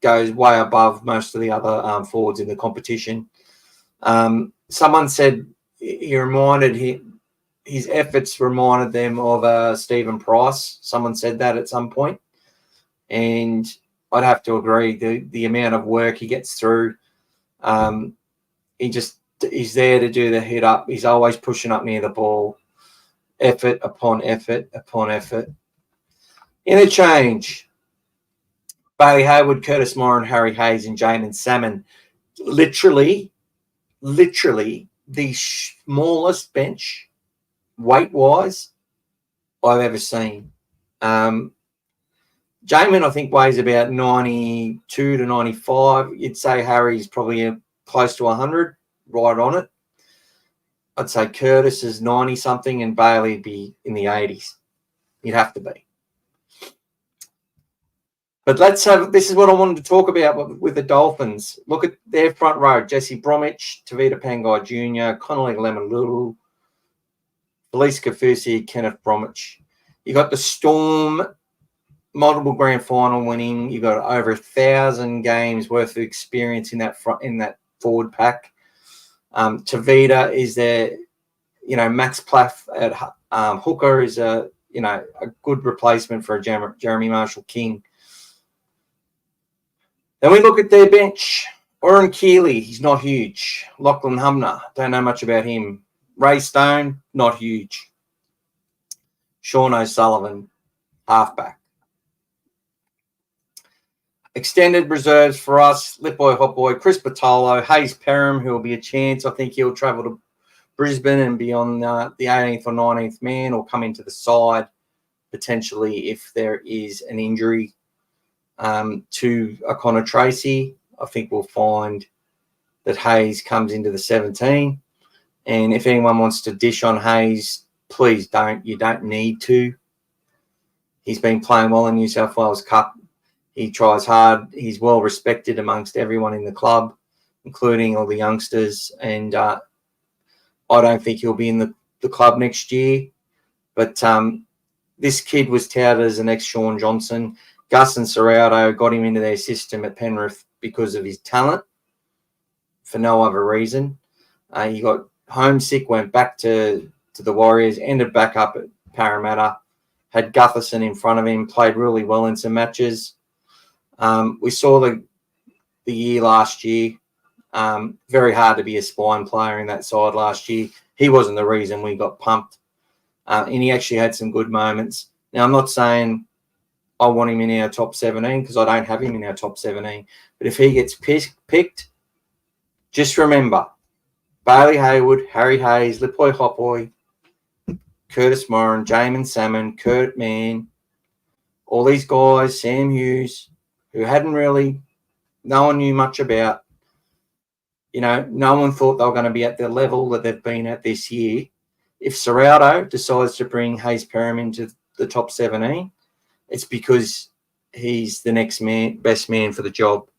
goes way above most of the other forwards in the competition. Someone said his efforts reminded them of Stephen Price. Someone said that at some point. And I'd have to agree. The amount of work he gets through, he's there to do the hit up. He's always pushing up near the ball. Effort upon effort upon effort. Interchange. Bailey Hayward, Curtis Moran, Harry Hayes, and Jamin Salmon. Literally the smallest bench, weight-wise, I've ever seen. Jamin, I think, weighs about 92 to 95. You'd say Harry's probably close to 100, right on it. I'd say Curtis is 90-something and Bailey would be in the 80s. You'd have to be. But this is what I wanted to talk about with the Dolphins. Look at their front row. Jesse Bromwich, Tavita Pangai Jr., Connolly Lemon-Little, Felice Kafusi, Kenneth Bromwich. You got the Storm, multiple grand final winning. You got over 1,000 games worth of experience in that forward pack. Tavita is there, Max Plaff Hooker is a good replacement for Jeremy Marshall-King. Then we look at their bench. Oren Keeley, he's not huge. Lachlan Humner, don't know much about him. Ray Stone, not huge. Sean O'Sullivan, halfback. Extended reserves for us, Lipboy, Hotboy, Chris Patolo, Hayes Perham, who will be a chance. I think he'll travel to Brisbane and be on the 18th or 19th man, or come into the side potentially if there is an injury to O'Connor Tracy. I think we'll find that Hayes comes into the 17. And if anyone wants to dish on Hayes, please don't. You don't need to. He's been playing well in New South Wales Cup. He tries hard. He's well respected amongst everyone in the club, including all the youngsters. And I don't think he'll be in the club next year. But this kid was touted as the next Sean Johnson. Gus and Serrauto got him into their system at Penrith because of his talent, for no other reason. He got homesick, went back to the Warriors, ended back up at Parramatta, had Gutherson in front of him, played really well in some matches. We saw the year last year. Very hard to be a spine player in that side last year. He wasn't the reason we got pumped. And he actually had some good moments. Now, I'm not saying I want him in our top 17 because I don't have him in our top 17. But if he gets picked, just remember, Bailey Hayward, Harry Hayes, Lipboy Hotboy, Curtis Moran, Jamin Salmon, Kurt Mann, all these guys, Sam Hughes, who no one knew much about. No one thought they were going to be at the level that they've been at this year. If Serrauto decides to bring Hayes Perham into the top 17, it's because he's the next best man for the job.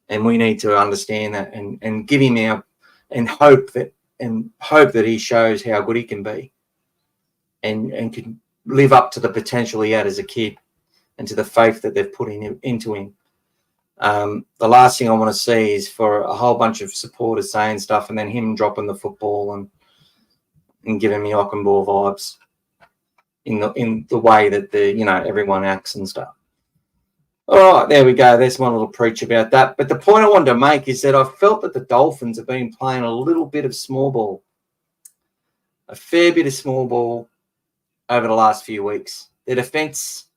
And we need to understand that and give him and hope that he shows how good he can be and can live up to the potential he had as a kid and to the faith that they've put into him. The last thing I want to see is for a whole bunch of supporters saying stuff and then him dropping the football and giving me Ockenbaugh vibes in the way that everyone acts and stuff. All right, there we go. There's my little preach about that. But the point I wanted to make is that I felt that the Dolphins have been playing a little bit of small ball, a fair bit of small ball over the last few weeks. Their defence,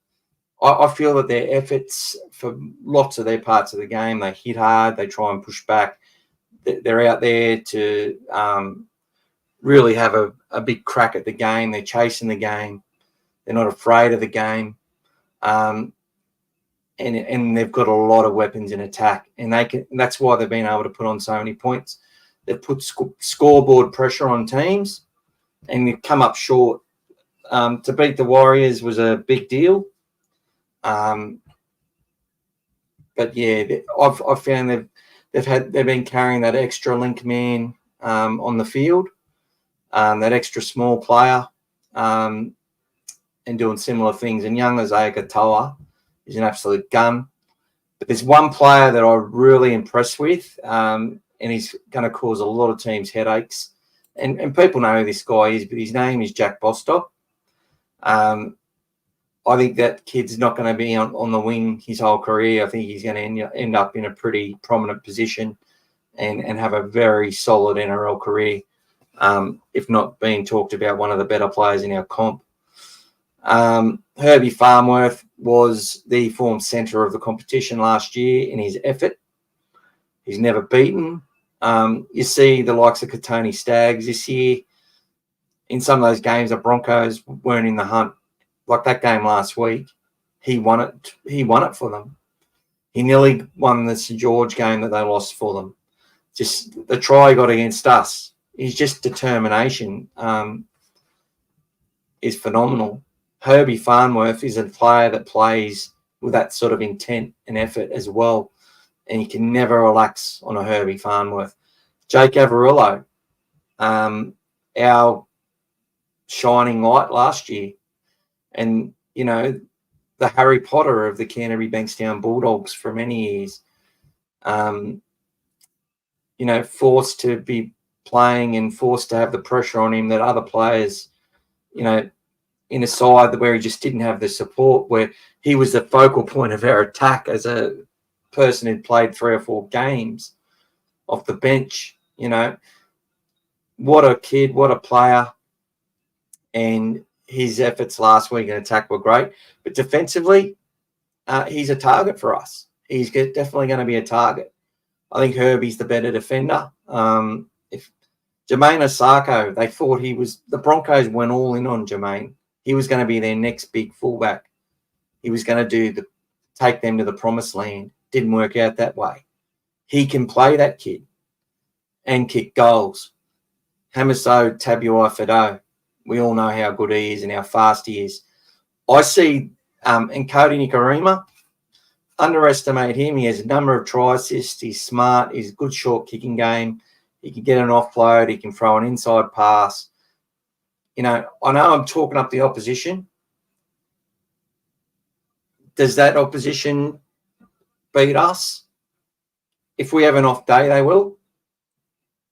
I feel that their efforts for lots of their parts of the game, they hit hard, they try and push back. They're out there to really have a big crack at the game. They're chasing the game. They're not afraid of the game. And they've got a lot of weapons in attack. And that's why they've been able to put on so many points. They've put scoreboard pressure on teams and they've come up short. To beat the Warriors was a big deal. But yeah, I've found they've been carrying that extra link man on the field, that extra small player, and doing similar things. And young Isaiah Katoa is an absolute gun. But there's one player that I'm really impressed with, and he's going to cause a lot of teams headaches. And people know who this guy is, but his name is Jack Bostock. I think that kid's not going to be on the wing his whole career. I think he's going to end up in a pretty prominent position and have a very solid NRL career, if not being talked about one of the better players in our comp. Herbie Farnworth was the form centre of the competition last year in his effort. He's never beaten. You see the likes of Katoni Staggs this year. In some of those games, the Broncos weren't in the hunt. Like that game last week, he won it. He won it for them. He nearly won the St George game that they lost for them. Just the try he got against us. His just determination is phenomenal. Herbie Farnworth is a player that plays with that sort of intent and effort as well, and you can never relax on a Herbie Farnworth. Jake Averillo, our shining light last year. And, the Harry Potter of the Canterbury Bankstown Bulldogs for many years, forced to be playing and forced to have the pressure on him that other players, in a side where he just didn't have the support, where he was the focal point of our attack as a person who'd played 3 or 4 games off the bench. What a kid, what a player. And his efforts last week in attack were great. But defensively, he's a target for us. He's definitely going to be a target. I think Herbie's the better defender. If Jermaine Osako, they thought the Broncos went all in on Jermaine. He was going to be their next big fullback. He was going to take them to the promised land. Didn't work out that way. He can play, that kid, and kick goals. Hamiso Tabuai-Fidow, we all know how good he is and how fast he is. I see, and Cody Nikorima, underestimate him. He has a number of try assists. He's smart. He's a good short kicking game. He can get an offload. He can throw an inside pass. I know I'm talking up the opposition. Does that opposition beat us? If we have an off day, they will.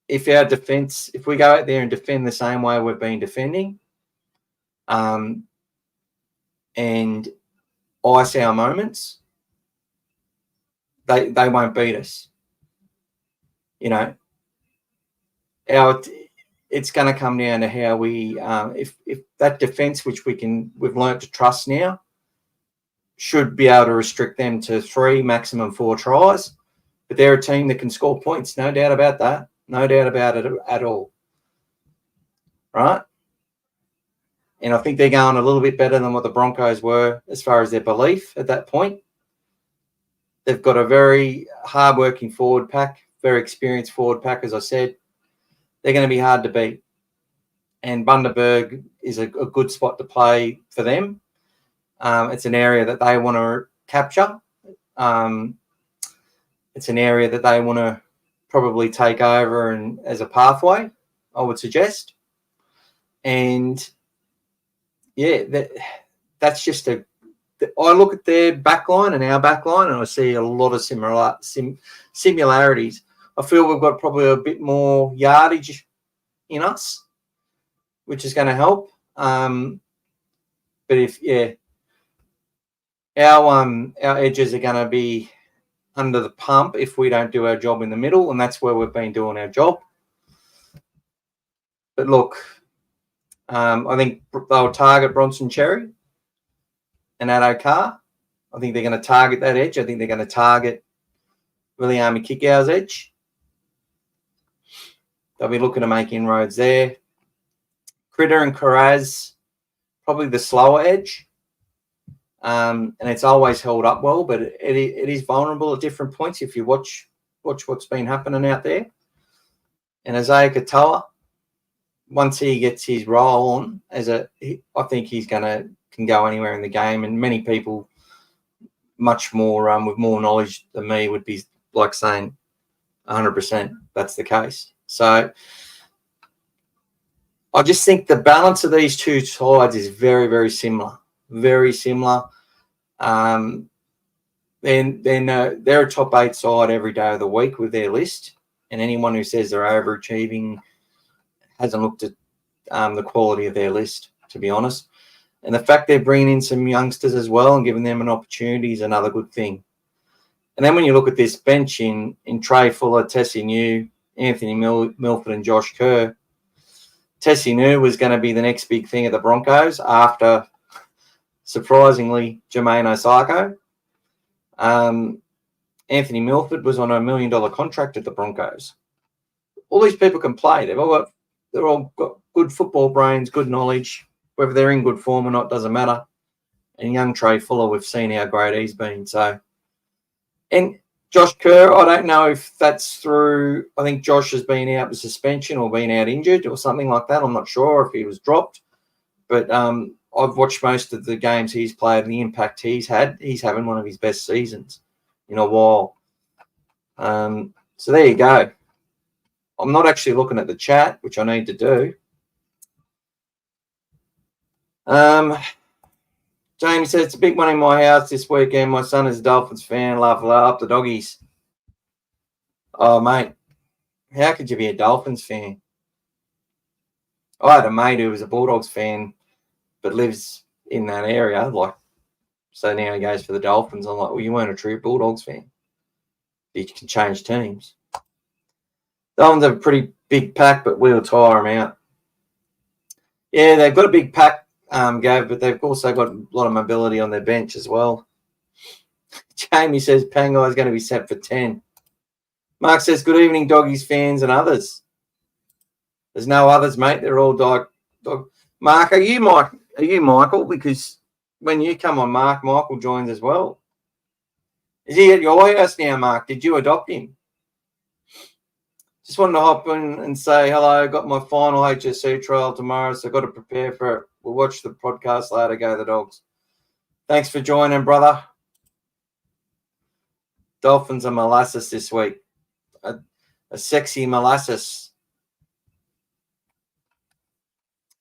If our defence, if we go out there and defend the same way we've been defending, and ice our moments, they won't beat us. It's going to come down to how we, if that defence, which we've learnt to trust now, should be able to restrict them to 3, maximum 4 tries. But they're a team that can score points, no doubt about that. No doubt about it at all. Right? And I think they're going a little bit better than what the Broncos were as far as their belief at that point. They've got a very hard-working forward pack, very experienced forward pack, as I said. They're going to be hard to beat. And Bundaberg is a good spot to play for them. It's an area that they want to capture. It's an area that they want to probably take over and as a pathway, I would suggest. And yeah, that's just I look at their backline and our backline, and I see a lot of similarities. I feel we've got probably a bit more yardage in us, which is going to help. But our edges are going to be under the pump if we don't do our job in the middle, and that's where we've been doing our job. But look, I think they'll target Bronson Cherry and Addo Carr. I think they're going to target that edge. I think they're going to target Williami Kikau's edge. They'll be looking to make inroads there. Critter and Carraz, probably the slower edge. And it's always held up well, but it is vulnerable at different points if you watch what's been happening out there. And Isaiah Katoa, once he gets his role on, I think he's can go anywhere in the game. And many people, much more with more knowledge than me, would be like saying 100% that's the case. So I just think the balance of these two sides is very, very similar. Very similar. Then they're a top 8 side every day of the week with their list, and anyone who says they're overachieving hasn't looked at the quality of their list, to be honest. And the fact they're bringing in some youngsters as well and giving them an opportunity is another good thing. And then when you look at this bench in Trey Fuller, Tessie New, Anthony Milford and Josh Kerr, Tessie New was going to be the next big thing at the Broncos after, surprisingly, Jermaine Osako. Anthony Milford was on a $1 million contract at the Broncos. All these people can play. They're all got good football brains, good knowledge. Whether they're in good form or not doesn't matter. And young Trey Fuller, we've seen how great he's been. So, and Josh Kerr, I don't know if that's through. I think Josh has been out with suspension or been out injured or something like that. I'm not sure if he was dropped, but I've watched most of the games he's played and the impact he's had. He's having one of his best seasons in a while. So there you go. I'm not actually looking at the chat, which I need to do. Jamie says, it's a big one in my house this weekend. My son is a Dolphins fan. Laugh the doggies. Oh, mate, how could you be a Dolphins fan? I had a mate who was a Bulldogs fan but lives in that area. Like, so now he goes for the Dolphins. I'm like, well, you weren't a true Bulldogs fan. You can change teams. Dolphins have a pretty big pack, but we'll tire them out. Yeah, they've got a big pack, Gav, but they've also got a lot of mobility on their bench as well. Jamie says Pangai is going to be set for 10. Mark says, good evening, Doggies fans and others. There's no others, mate. They're all dog. Mark, are you Michael? Because when you come on, Michael joins as well. Is he at your house now, Mark? Did you adopt him? Just wanted to hop in and say hello. Got my final HSC trial tomorrow, so I've got to prepare for it. We'll watch the podcast later. Go the Dogs. Thanks for joining, brother. Dolphins are molasses this week. A sexy molasses.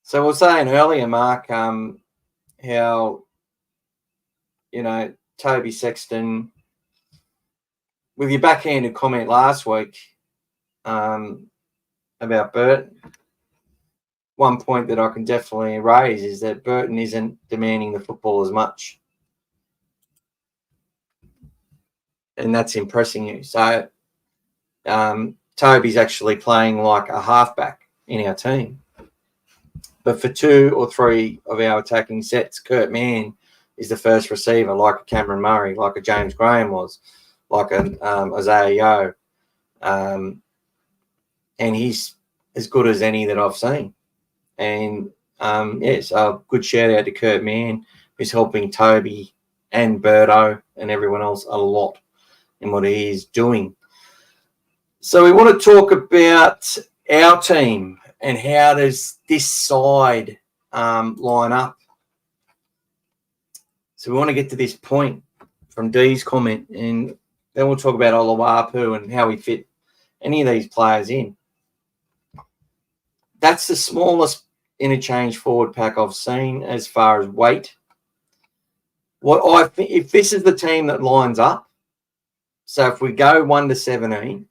So we were saying earlier, Mark, how, Toby Sexton, with your backhanded comment last week about Burton, one point that I can definitely raise is that Burton isn't demanding the football as much. And that's impressing you. So Toby's actually playing like a halfback in our team. But for 2 or 3 of our attacking sets, Kurt Mann is the first receiver, like a Cameron Murray, like a James Graham was, like a Isaiah Yeo. And he's as good as any that I've seen. And, so a good shout-out to Kurt Mann, who's helping Toby and Berto and everyone else a lot in what he is doing. So we want to talk about our team and how does this side line up. So we want to get to this point from Dee's comment, and then we'll talk about Olawapu and how we fit any of these players in. That's the smallest interchange forward pack I've seen as far as weight. What I think, if this is the team that lines up, so if we go 1 to 17,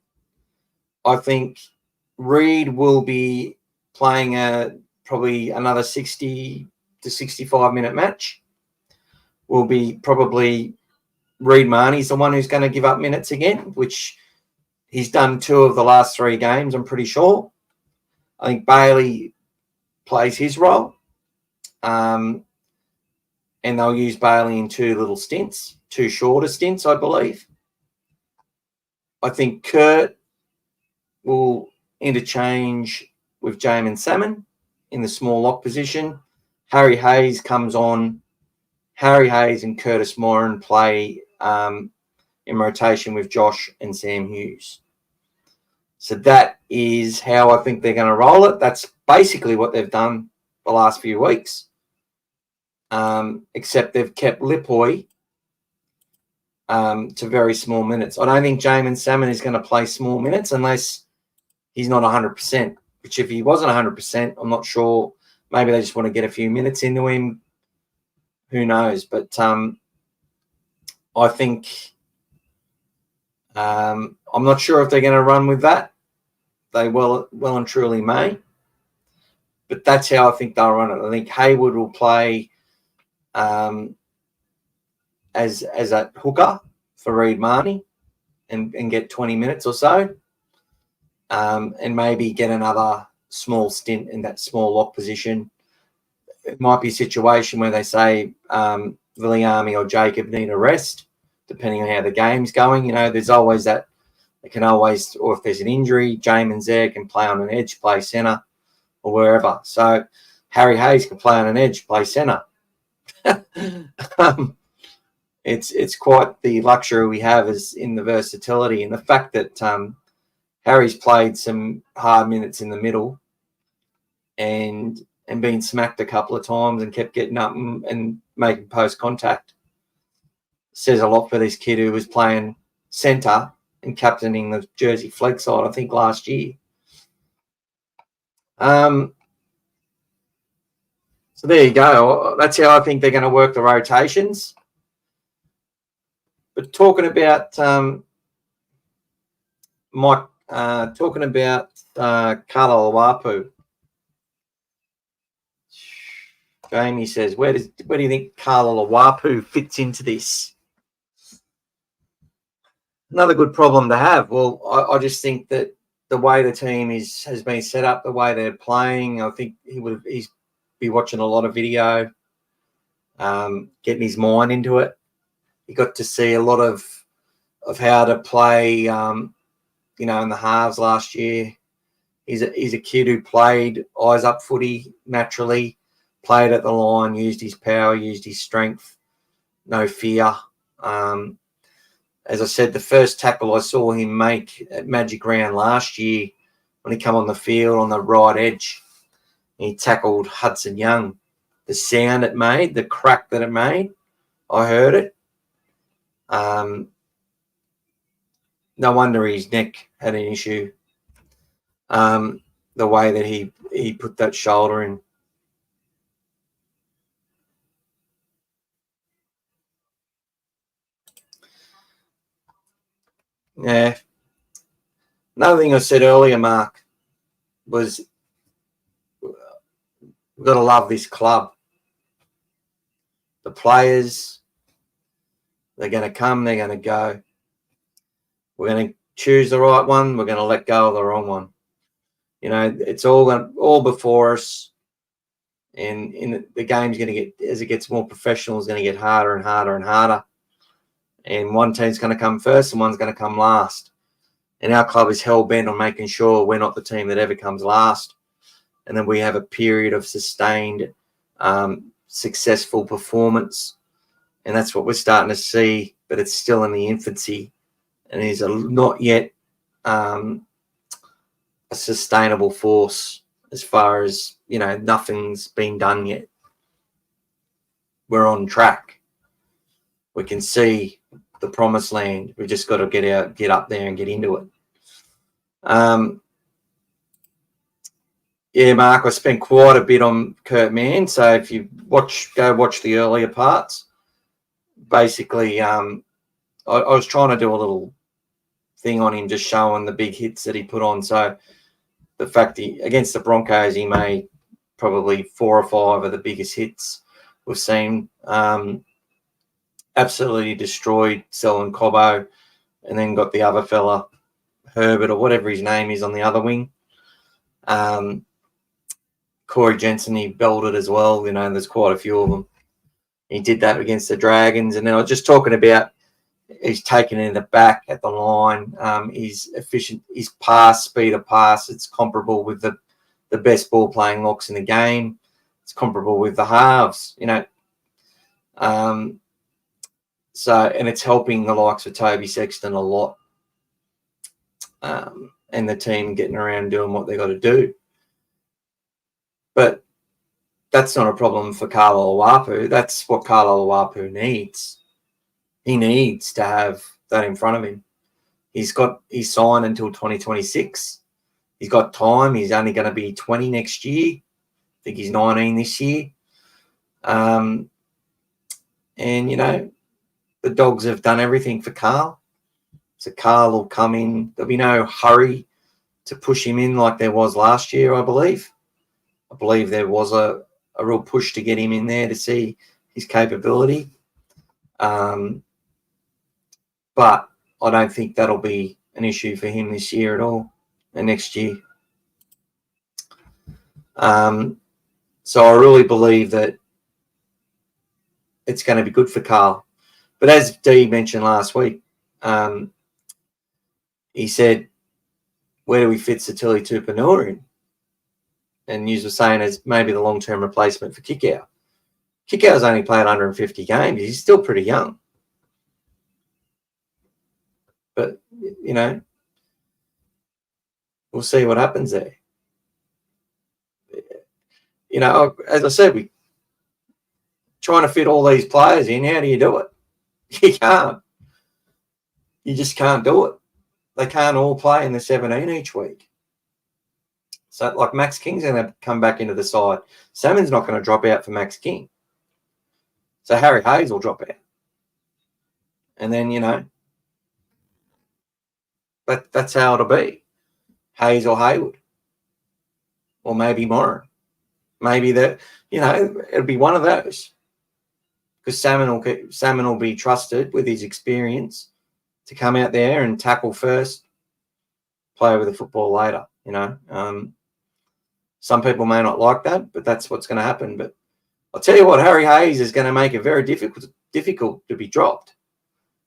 I think Reed will be playing probably another 60 to 65-minute match. Will be probably Reed Marnie's the one who's going to give up minutes again, which he's done 2 of the last 3 games, I'm pretty sure. I think Bailey plays his role. And they'll use Bailey in 2 little stints, 2 shorter stints, I believe. I think Kurt will interchange with Jamin Salmon in the small lock position. Harry Hayes comes on. Harry Hayes and Curtis Moran play in rotation with Josh and Sam Hughes. So that is how I think they're going to roll it. That's basically what they've done the last few weeks, except they've kept Lipoy to very small minutes. I don't think Jamin Salmon is going to play small minutes unless he's not 100%, which if he wasn't 100%, I'm not sure. Maybe they just want to get a few minutes into him. Who knows? But I think I'm not sure if they're going to run with that. They well and truly may. But that's how I think they'll run it. I think Hayward will play as a hooker for Reed Marnie and get 20 minutes or so. And maybe get another small stint in that small lock position. It might be a situation where they say Viliami or Jacob need a rest, depending on how the game's going. There's always that. They can always, or if there's an injury, Jamin's there, can play on an edge, play centre, or wherever. So Harry Hayes can play on an edge, play centre. It's quite the luxury we have is in the versatility and the fact that Harry's played some hard minutes in the middle and been smacked a couple of times and kept getting up and making post contact. Says a lot for this kid who was playing centre and captaining the Jersey flag side, I think, last year. So there you go. That's how I think they're going to work the rotations. But talking about Carlo Olawapu. Jamie says, where do you think Kyle Flanagan fits into this? Another good problem to have. Well, I just think that the way the team has been set up, the way they're playing, I think he's be watching a lot of video, getting his mind into it. He got to see a lot of how to play, in the halves last year. He's a kid who played eyes up footy naturally, played at the line, used his power, used his strength, no fear. As I said, the first tackle I saw him make at Magic Round last year when he came on the field on the right edge, he tackled Hudson Young. The sound it made, the crack that it made, I heard it. No wonder his neck had an issue. The way that he put that shoulder in. Yeah. Another thing I said earlier, Mark, was we've got to love this club. The players, they're going to come, they're going to go. We're going to choose the right one. We're going to let go of the wrong one. It's all before us. And the game's going to get, as it gets more professional, it's going to get harder and harder and harder. And one team's going to come first and one's going to come last. And our club is hell-bent on making sure we're not the team that ever comes last. And then we have a period of sustained, successful performance. And that's what we're starting to see, but it's still in the infancy. And is not yet a sustainable force as far as, nothing's been done yet. We're on track. We can see the promised land. We've just got to get up there and get into it. Yeah, Mark, I spent quite a bit on Kurt Mann. So if you go watch the earlier parts, basically, I was trying to do a little thing on him, just showing the big hits that he put on. So the fact against the Broncos, he made probably 4 or 5 of the biggest hits we've seen. Absolutely destroyed Selwyn Cobbo, and then got the other fella, Herbert or whatever his name is, on the other wing. Corey Jensen, he belted as well. There's quite a few of them. He did that against the Dragons. And then I was just talking about he's taken in the back at the line. He's efficient. His speed of pass, it's comparable with the best ball-playing locks in the game. It's comparable with the halves, So, and it's helping the likes of Toby Sexton a lot, and the team getting around doing what they got to do. But that's not a problem for Kyle Flanagan. That's what Kyle Flanagan needs. He needs to have that in front of him. He's signed until 2026. He's got time. He's only going to be 20 next year. I think he's 19 this year. And, the Dogs have done everything for Carl. So Carl will come in. There'll be no hurry to push him in like there was last year, I believe. I believe there was a real push to get him in there to see his capability. But I don't think that'll be an issue for him this year at all, and next year. So I really believe that it's going to be good for Carl. But as Dee mentioned last week, he said, where do we fit Satili Tupanua in? And you were saying as maybe the long-term replacement for Kikau. Kikau's only played 150 games. He's still pretty young. But, we'll see what happens there. As I said, we trying to fit all these players in. How do you do it? You can't. You just can't do it. They can't all play in the 17 each week. So, like, Max King's going to come back into the side. Salmon's not going to drop out for Max King. So Harry Hayes will drop out. And then, that's how it'll be. Hayes or Hayward. Or maybe Moran. Maybe that, it'll be one of those. Because Salmon will be trusted with his experience to come out there and tackle first, play with the football later. Some people may not like that, but that's what's going to happen. But I'll tell you what, Harry Hayes is going to make it very difficult to be dropped,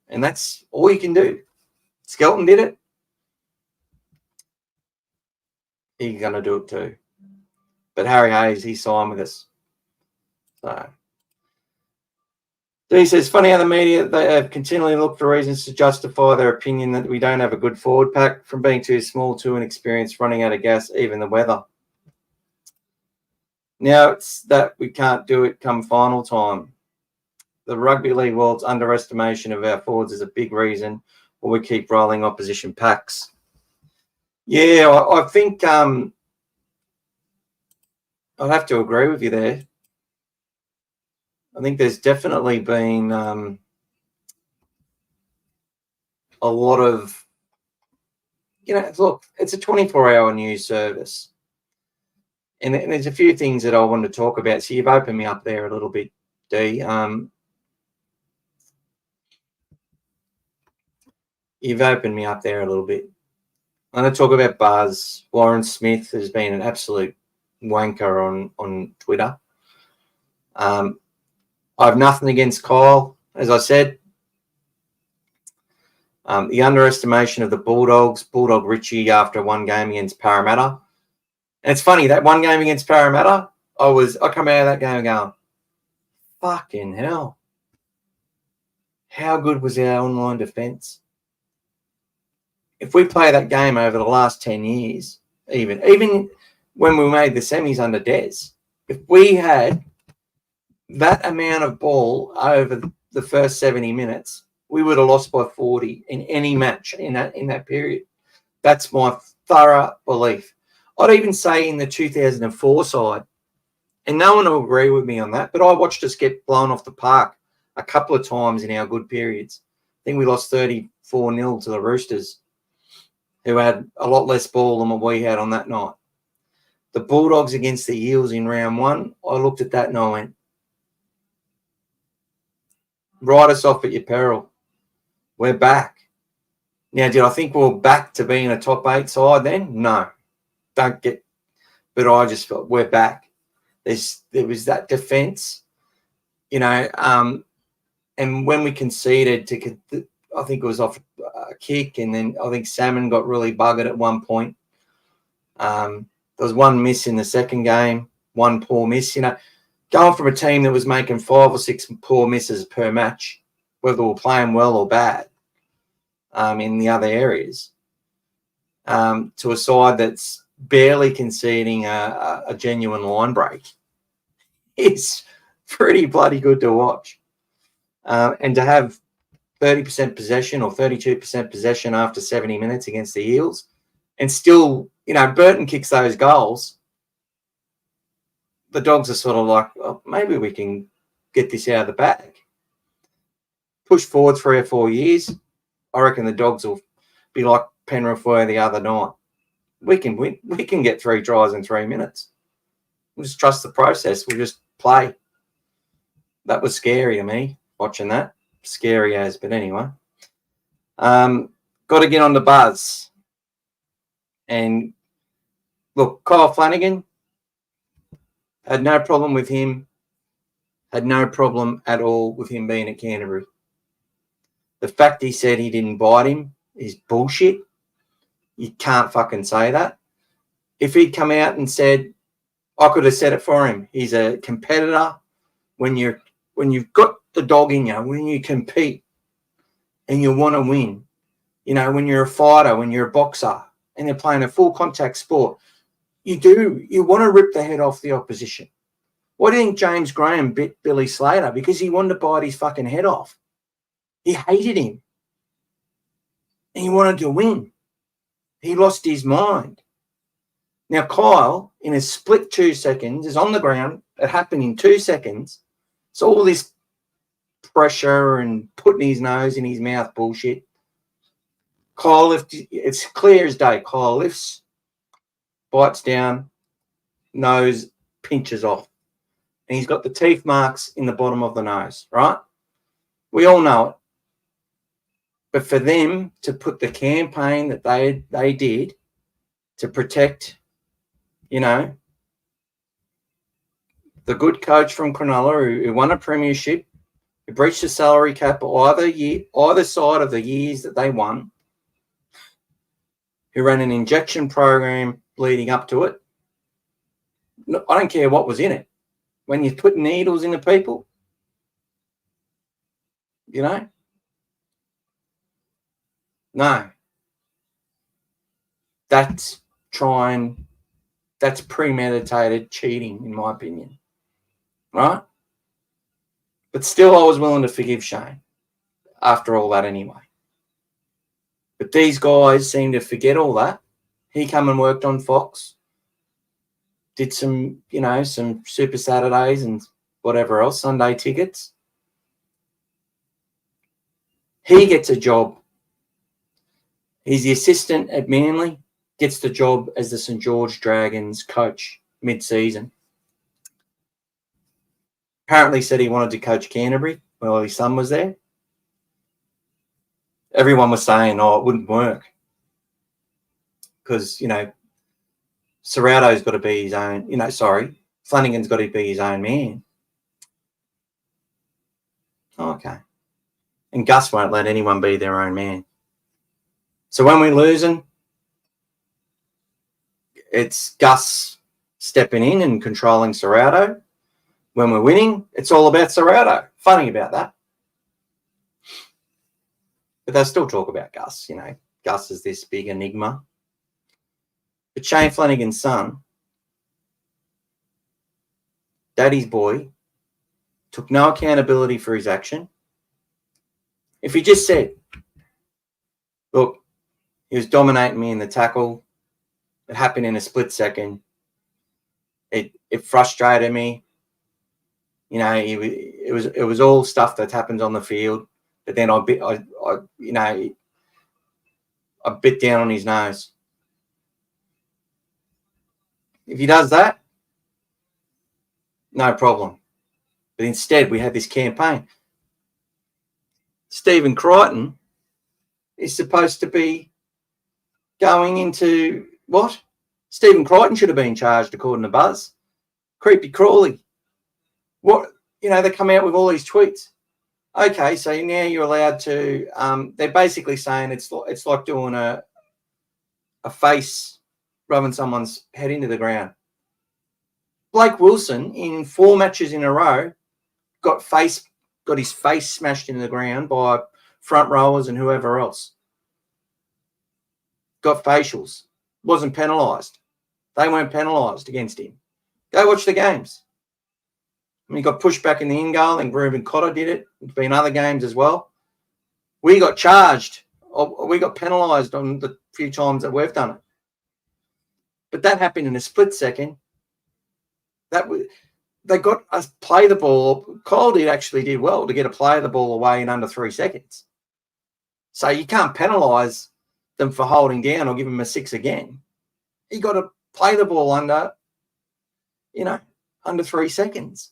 and that's all you can do. Skelton did it. He's going to do it too. But Harry Hayes, he signed with us. So he says, funny how the media, they have continually looked for reasons to justify their opinion that we don't have a good forward pack, from being too small to inexperienced, running out of gas, even the weather. Now it's that we can't do it come final time. The Rugby League world's underestimation of our forwards is a big reason why we keep rolling opposition packs. Yeah, I think I'd have to agree with you there. I think there's definitely been a lot of, look, it's a 24-hour news service. And there's a few things that I want to talk about. So you've opened me up there a little bit, D. You've opened me up there a little bit. I'm going to talk about Buzz. Warren Smith has been an absolute wanker on Twitter. I have nothing against Kyle, as I said. The underestimation of the Bulldogs, Bulldog Richie after one game against Parramatta. And it's funny, that one game against Parramatta, I come out of that game going, fucking hell. How good was our online defence? If we play that game over the last 10 years, even when we made the semis under Des, if we had that amount of ball over the first 70 minutes, we would have lost by 40 in any match in that period. That's my thorough belief. I'd even say in the 2004 side, and no one will agree with me on that, but I watched us get blown off the park a couple of times in our good periods. I think we lost 34-0 to the Roosters, who had a lot less ball than what we had on that night. The Bulldogs against the Eels in round one, I looked at that and I went, write us off at your peril. We're back. Now, did I think we were back to being a top 8 side then? No. But I just felt we're back. There was that defence, and when we conceded I think it was off a kick, and then I think Salmon got really buggered at one point. There was one miss in the second game, one poor miss. Going from a team that was making 5 or 6 poor misses per match, whether we're playing well or bad, in the other areas, to a side that's barely conceding a genuine line break, is pretty bloody good to watch. And to have 30% possession or 32% possession after 70 minutes against the Eels, and still, Burton kicks those goals, the Dogs are sort of like, oh, maybe we can get this out of the bag. Push forward 3 or 4 years, I reckon the Dogs will be like Penrith were the other night. We can win. We can get 3 tries in 3 minutes. We'll just trust the process. We'll just play. That was scary to me, watching that. Scary as, but anyway. Got to get on the Buzz. And look, Kyle Flanagan, had no problem with him. Had no problem at all with him being at Canterbury. The fact he said he didn't bite him is bullshit. You can't fucking say that. If he'd come out and said, I could have said it for him. He's a competitor. When you've got the dog in you, when you compete and you want to win, when you're a fighter, when you're a boxer, and they're playing a full contact sport, you want to rip the head off the opposition. Why do you think James Graham bit Billy Slater? Because he wanted to bite his fucking head off. He hated him. And he wanted to win. He lost his mind. Now, Kyle, in a split 2 seconds, is on the ground. It happened in 2 seconds. So all this pressure and putting his nose in his mouth bullshit. Kyle it's clear as day. Kyle lifts, bites down, nose pinches off. And he's got the teeth marks in the bottom of the nose, right? We all know it. But for them to put the campaign that they did to protect, you know, the good coach from Cronulla who won a premiership, who breached the salary cap either side of the years that they won, who ran an injection program leading up to it. I don't care what was in it. When you put needles into people, you know, no. That's premeditated cheating, in my opinion, right? But still, I was willing to forgive Shane after all that anyway. But these guys seem to forget all that. He come and worked on Fox, did some Super Saturdays and whatever else, Sunday tickets. He gets a job. He's the assistant at Manly, gets the job as the St. George Dragons coach mid-season. Apparently said he wanted to coach Canterbury while his son was there. Everyone was saying, it wouldn't work. Because, Serrato's got to be his own, Flanigan's got to be his own man. Okay. And Gus won't let anyone be their own man. So when we're losing, it's Gus stepping in and controlling Serrato. When we're winning, it's all about Serrato. Funny about that. But they still talk about Gus, Gus is this big enigma. But Shane Flanagan's son, Daddy's boy, took no accountability for his action. If he just said, look, he was dominating me in the tackle, it happened in a split second, it frustrated me, it was all stuff that happens on the field, but then I bit down on his nose. If he does that, no problem. But instead, we had this campaign. Stephen Crichton is supposed to be going into what? Stephen Crichton should have been charged, according to Buzz. Creepy crawly. What? They come out with all these tweets. Okay, so now you're allowed to. They're basically saying it's like doing a face, rubbing someone's head into the ground. Blake Wilson, in 4 matches in a row, got his face smashed into the ground by front rowers and whoever else. Got facials. Wasn't penalised. They weren't penalised against him. Go watch the games. He got pushed back in the in goal, and Reuben Cotter did it. There's been other games as well. We got charged. We got penalised on the few times that we've done it. But that happened in a split second. They got us play the ball. Kyle actually did well to get a play of the ball away in under 3 seconds. So you can't penalise them for holding down or give them a 6 again. You got to play the ball under 3 seconds.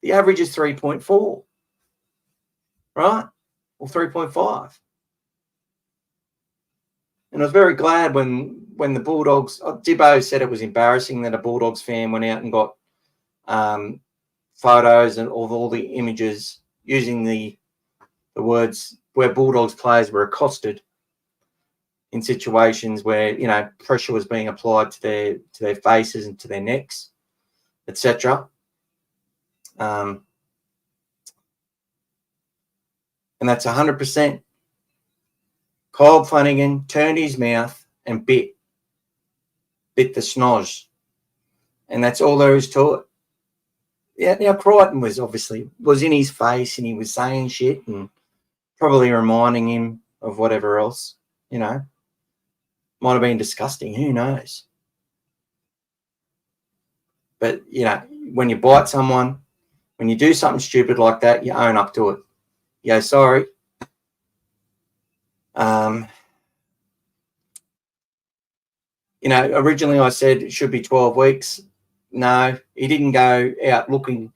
The average is 3.4, right? Or 3.5. And I was very glad when the Bulldogs, Dibbo said it was embarrassing that a Bulldogs fan went out and got photos and all the images using the words where Bulldogs players were accosted in situations where, pressure was being applied to their faces and to their necks, etc. And that's 100%. Kyle Flanagan turned his mouth and bit the snoz. And that's all there is to it. Yeah, now Crichton was in his face and he was saying shit and probably reminding him of whatever else, Might have been disgusting. Who knows? But, when you bite someone, when you do something stupid like that, you own up to it. You go, sorry. Originally I said it should be 12 weeks. no, he didn't go out looking.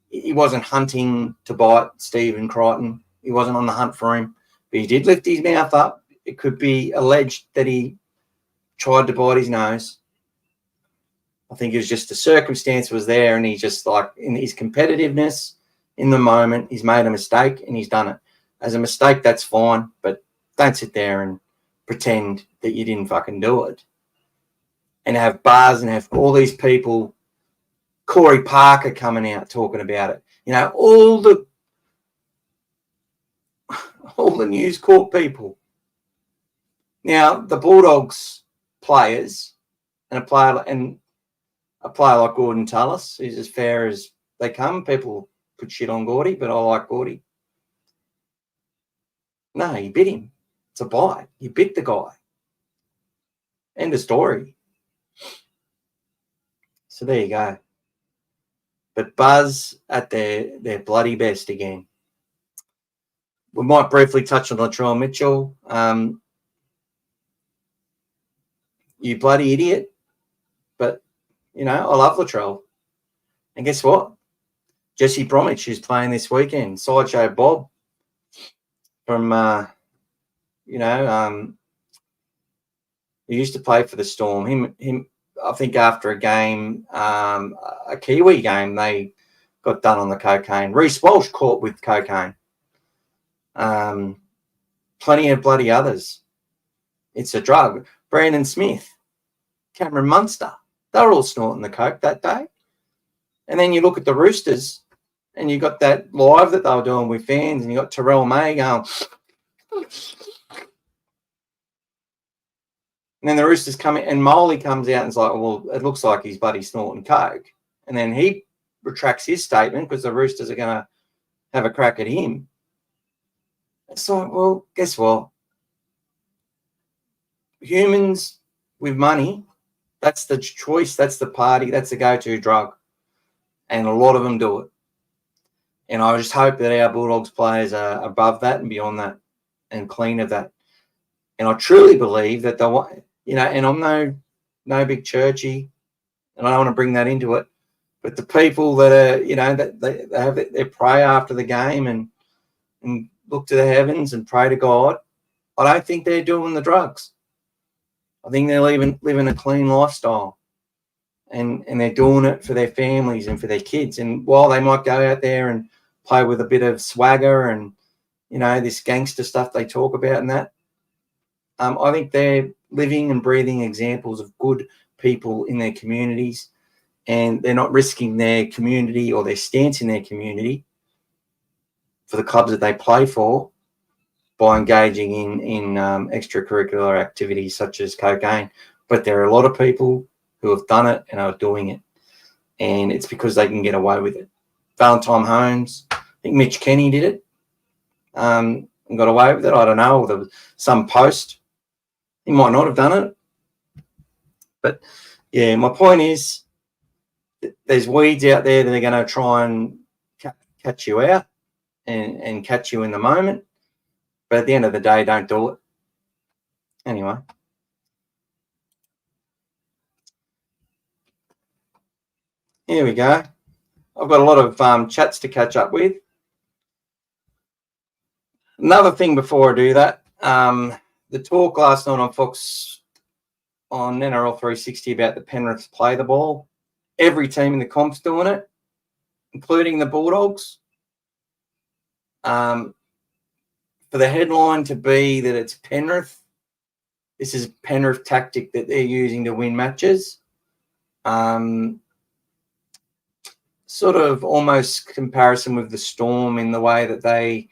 He wasn't hunting to bite Stephen Crichton. He wasn't on the hunt for him. But he did lift his mouth up. It could be alleged that he tried to bite his nose. I think it was just the circumstance was there, and he just, like, in his competitiveness in the moment, he's made a mistake and he's done it. As a mistake, that's fine, but don't sit there and pretend that you didn't fucking do it. And have bars and have all these people, Corey Parker coming out talking about it. You know, all the News Corp people. Now, the Bulldogs players and a player like Gordon Tallis is as fair as they come. People put shit on Gordy, but I like Gordy. No, you bit him. It's a bite. You bit the guy. End of story. So there you go. But Buzz at their bloody best again. We might briefly touch on Latrell Mitchell. You bloody idiot. But, you know, I love Latrell. And guess what? Jesse Bromwich, who's playing this weekend. Sideshow Bob from, he used to play for the Storm. Him. I think after a game, a Kiwi game, they got done on the cocaine. Reece Walsh caught with cocaine. Plenty of bloody others. It's a drug. Brandon Smith, Cameron Munster, they were all snorting the coke that day. And then you look at the Roosters, and you got that live that they were doing with fans, and you got Terrell May going. And then the Roosters come in, and Moley comes out and is like, well, it looks like he's bloody snorting coke. And then he retracts his statement because the Roosters are going to have a crack at him. It's like, well, guess what? Humans with money, that's the choice, that's the party, that's the go-to drug. And a lot of them do it. And I just hope that our Bulldogs players are above that and beyond that and clean of that. And I truly believe that and I'm no big churchy, and I don't want to bring that into it, but the people that are, that they have their pray after the game and look to the heavens and pray to God, I don't think they're doing the drugs. I think they're living a clean lifestyle, and they're doing it for their families and for their kids. And while they might go out there and play with a bit of swagger and, this gangster stuff they talk about and that, I think they're living and breathing examples of good people in their communities, and they're not risking their community or their stance in their community for the clubs that they play for by engaging in extracurricular activities such as cocaine. But there are a lot of people who have done it and are doing it, and it's because they can get away with it. Valentine Holmes, I think Mitch Kenny did it and got away with it. I don't know. There was some post. He might not have done it. But, yeah, my point is there's weeds out there that are going to try and catch you out and catch you in the moment. But at the end of the day, don't do it. Anyway. Here we go. I've got a lot of chats to catch up with. Another thing before I do that, the talk last night on Fox on NRL 360 about the Penrith play the ball. Every team in the comp's doing it, including the Bulldogs. For the headline to be that it's Penrith, this is a Penrith tactic that they're using to win matches. Sort of almost comparison with the Storm in the way that they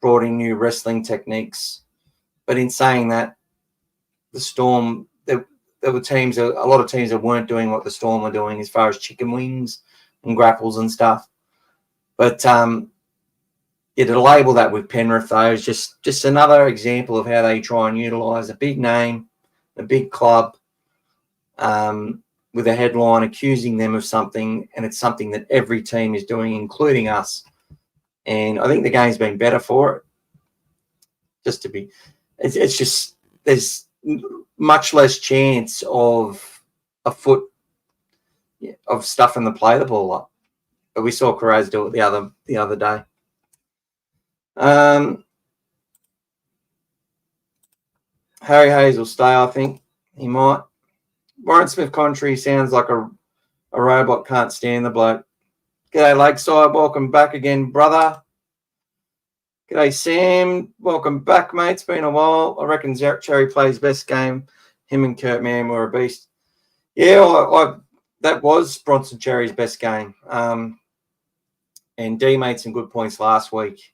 brought in new wrestling techniques. But in saying that, the Storm, there were teams, a lot of teams that weren't doing what the Storm were doing as far as chicken wings and grapples and stuff. But to label that with Penrith, though, is just another example of how they try and utilise a big name, a big club, with a headline accusing them of something, and it's something that every team is doing, including us. And I think the game's been better for it. It's just there's much less chance of a foot of stuffing the play the ball up. But we saw Carraz do it the other day. Harry Hayes will stay, I think. He might. Warren Smith-Contry sounds like a robot, can't stand the bloke. G'day, Lakeside. Welcome back again, brother. G'day, Sam. Welcome back, mate. It's been a while. I reckon Cherry plays best game. Him and Kurt Mann were a beast. Yeah, that was Bronson Cherry's best game. And D made some good points last week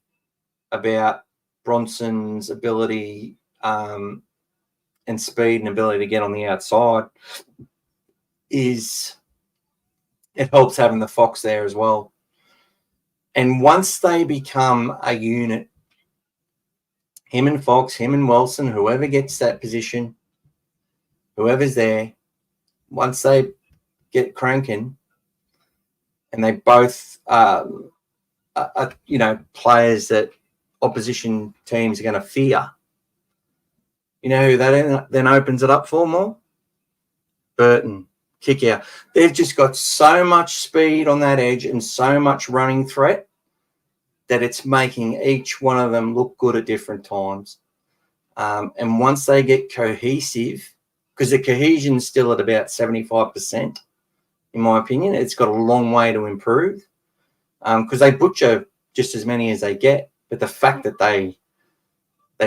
about Bronson's ability and speed and ability to get on the outside. It helps having the Fox there as well. And once they become a unit, him and Fox, him and Wilson, whoever gets that position, whoever's there, once they get cranking and they both are players that opposition teams are going to fear, you know who that then opens it up for more? Burton, Kikau. They've just got so much speed on that edge and so much running threat that it's making each one of them look good at different times. And once they get cohesive, because the cohesion's still at about 75%, in my opinion, it's got a long way to improve because they butcher just as many as they get. But the fact that they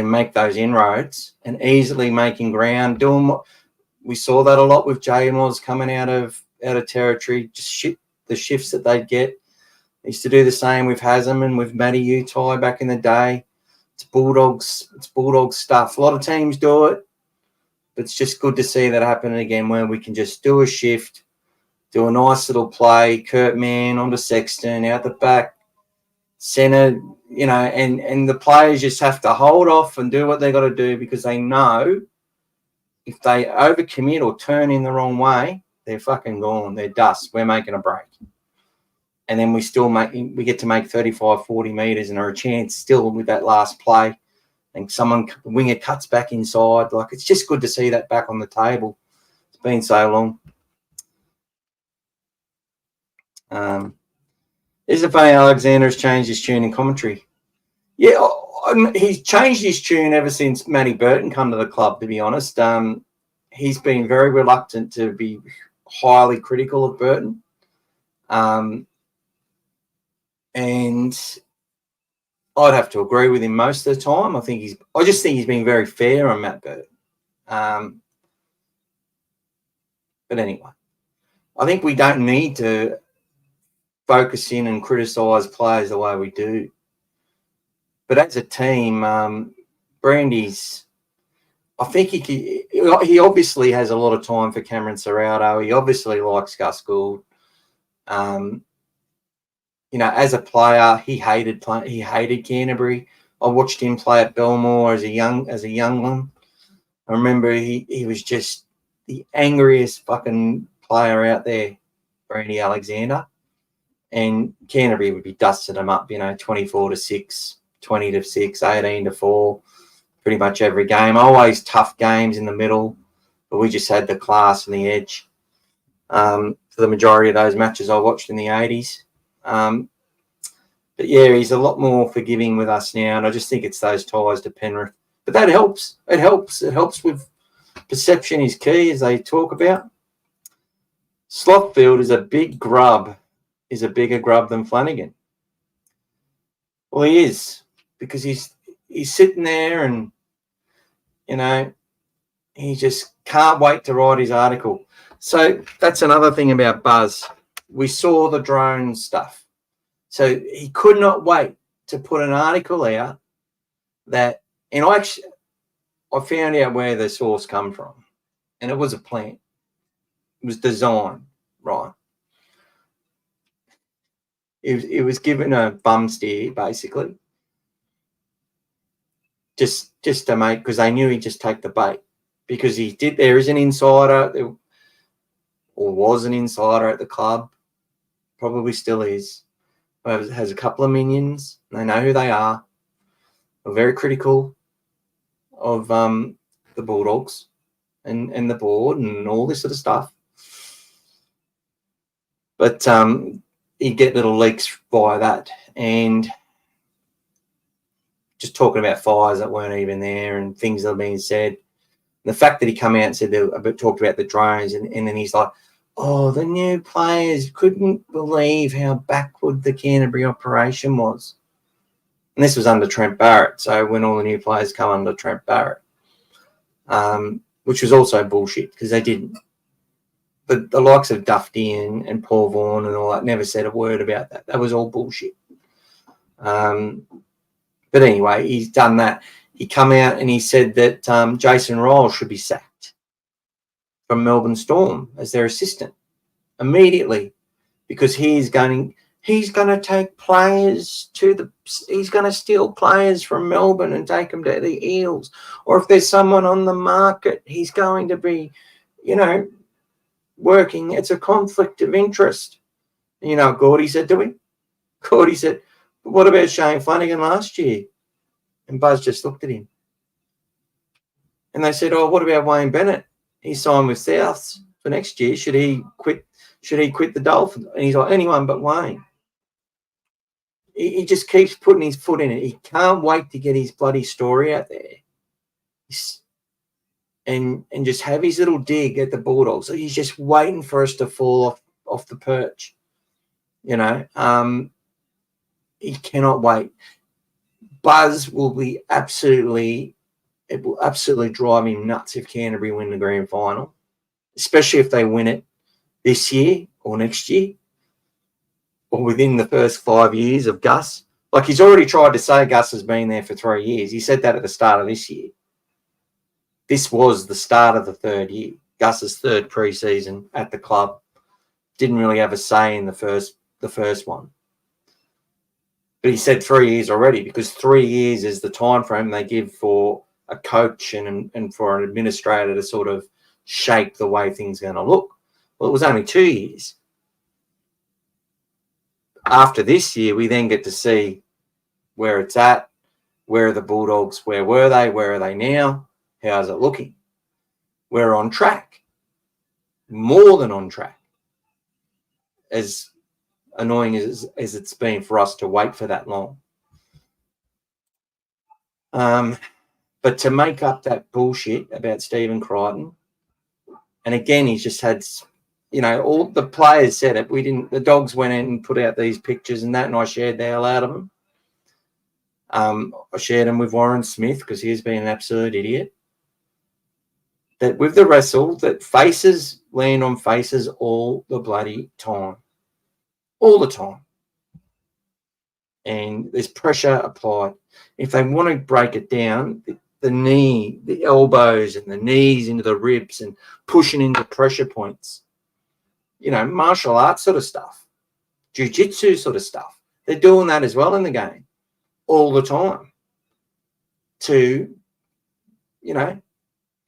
make those inroads and easily making ground, doing what we saw that a lot with Jay Moz coming out of territory, just the shifts that they'd get. They used to do the same with Haslam and with Matty Utai back in the day. It's Bulldogs stuff. A lot of teams do it, but it's just good to see that happening again where we can just do a shift, do a nice little play, Kurt Mann onto Sexton, out the back, centre, and the players just have to hold off and do what they got to do because they know if they overcommit or turn in the wrong way, they're fucking gone. They're dust. We're making a break. And then we get to make 35, 40 metres and are a chance still with that last play. And winger cuts back inside. Like, it's just good to see that back on the table. It's been so long. Is it funny Alexander has changed his tune in commentary? Yeah, he's changed his tune ever since Matty Burton come to the club, to be honest. He's been very reluctant to be highly critical of Burton. And I'd have to agree with him most of the time. I just think he's been very fair on Matt Burton. But anyway, I think we don't need to focus in and criticise players the way we do. But as a team, Brandy's, I think he obviously has a lot of time for Cameron Serrato. He obviously likes Gus Gould. As a player, he hated Canterbury. I watched him play at Belmore as a young one. I remember he was just the angriest fucking player out there, Brandy Alexander. And Canterbury would be dusting him up, 24-6, 20-6, 18-4, pretty much every game. Always tough games in the middle, but we just had the class and the edge for the majority of those matches I watched in the 80s. But yeah, he's a lot more forgiving with us now, and I just think it's those ties to Penrith. But that helps. It helps. It helps with perception is key, as they talk about. Slotfield is a big grub, is a bigger grub than Flanigan. Well, he is, because he's sitting there and, he just can't wait to write his article. So that's another thing about Buzz. We saw the drone stuff. So he could not wait to put an article out that, and I found out where the source come from, and it was a plant. It was designed, right? It was given a bum steer, basically, just to make, because they knew he'd just take the bait, because there is an insider, or was an insider at the club, probably still is, has a couple of minions. They know who they are. They're very critical of the Bulldogs and the board and all this sort of stuff. But he'd get little leaks via that. And just talking about fires that weren't even there and things that are being said. The fact that he come out and said talked about the drones, and then he's like, oh, the new players couldn't believe how backward the Canterbury operation was. And this was under Trent Barrett. So when all the new players come under Trent Barrett, which was also bullshit because they didn't. But the likes of Dufty and Paul Vaughan and all that never said a word about that. That was all bullshit. But anyway, he's done that. He come out and he said that Jason Jeral should be sacked from Melbourne Storm as their assistant immediately because he's going to take players he's going to steal players from Melbourne and take them to the Eels. Or if there's someone on the market, he's going to be, working. It's a conflict of interest. You know what Gordy said to him? Gordy said, what about Shane Flannagan last year? And Buzz just looked at him. And they said, oh, what about Wayne Bennett? He signed with Souths for next year. Should he quit the Dolphins? And he's like, anyone but Wayne. He just keeps putting his foot in it. He can't wait to get his bloody story out there. And just have his little dig at the Bulldogs. So he's just waiting for us to fall off the perch. He cannot wait. Buzz will absolutely drive him nuts if Canterbury win the grand final, especially if they win it this year or next year or within the first 5 years of Gus. Like he's already tried to say Gus has been there for 3 years. He said that at the start of this year. This was the start of the third year, Gus's third preseason at the club. Didn't really have a say in the first one. But he said 3 years already because 3 years is the time frame they give for a coach and for an administrator to sort of shape the way things are going to look. Well, it was only 2 years. After this year, we then get to see where it's at, where are the Bulldogs, where were they, where are they now, how's it looking? We're on track, more than on track, as annoying as it's been for us to wait for that long. But to make up that bullshit about Stephen Crichton, and again, he's just had, all the players said it. The Dogs went in and put out these pictures and that, and I shared the hell out of them. I shared them with Warren Smith because he's been an absolute idiot. That with the wrestle, that faces land on faces all the bloody time. All the time. And there's pressure applied. If they want to break it down, the knee, the elbows and the knees into the ribs and pushing into pressure points. Martial arts sort of stuff. Jiu-jitsu sort of stuff. They're doing that as well in the game. All the time. To,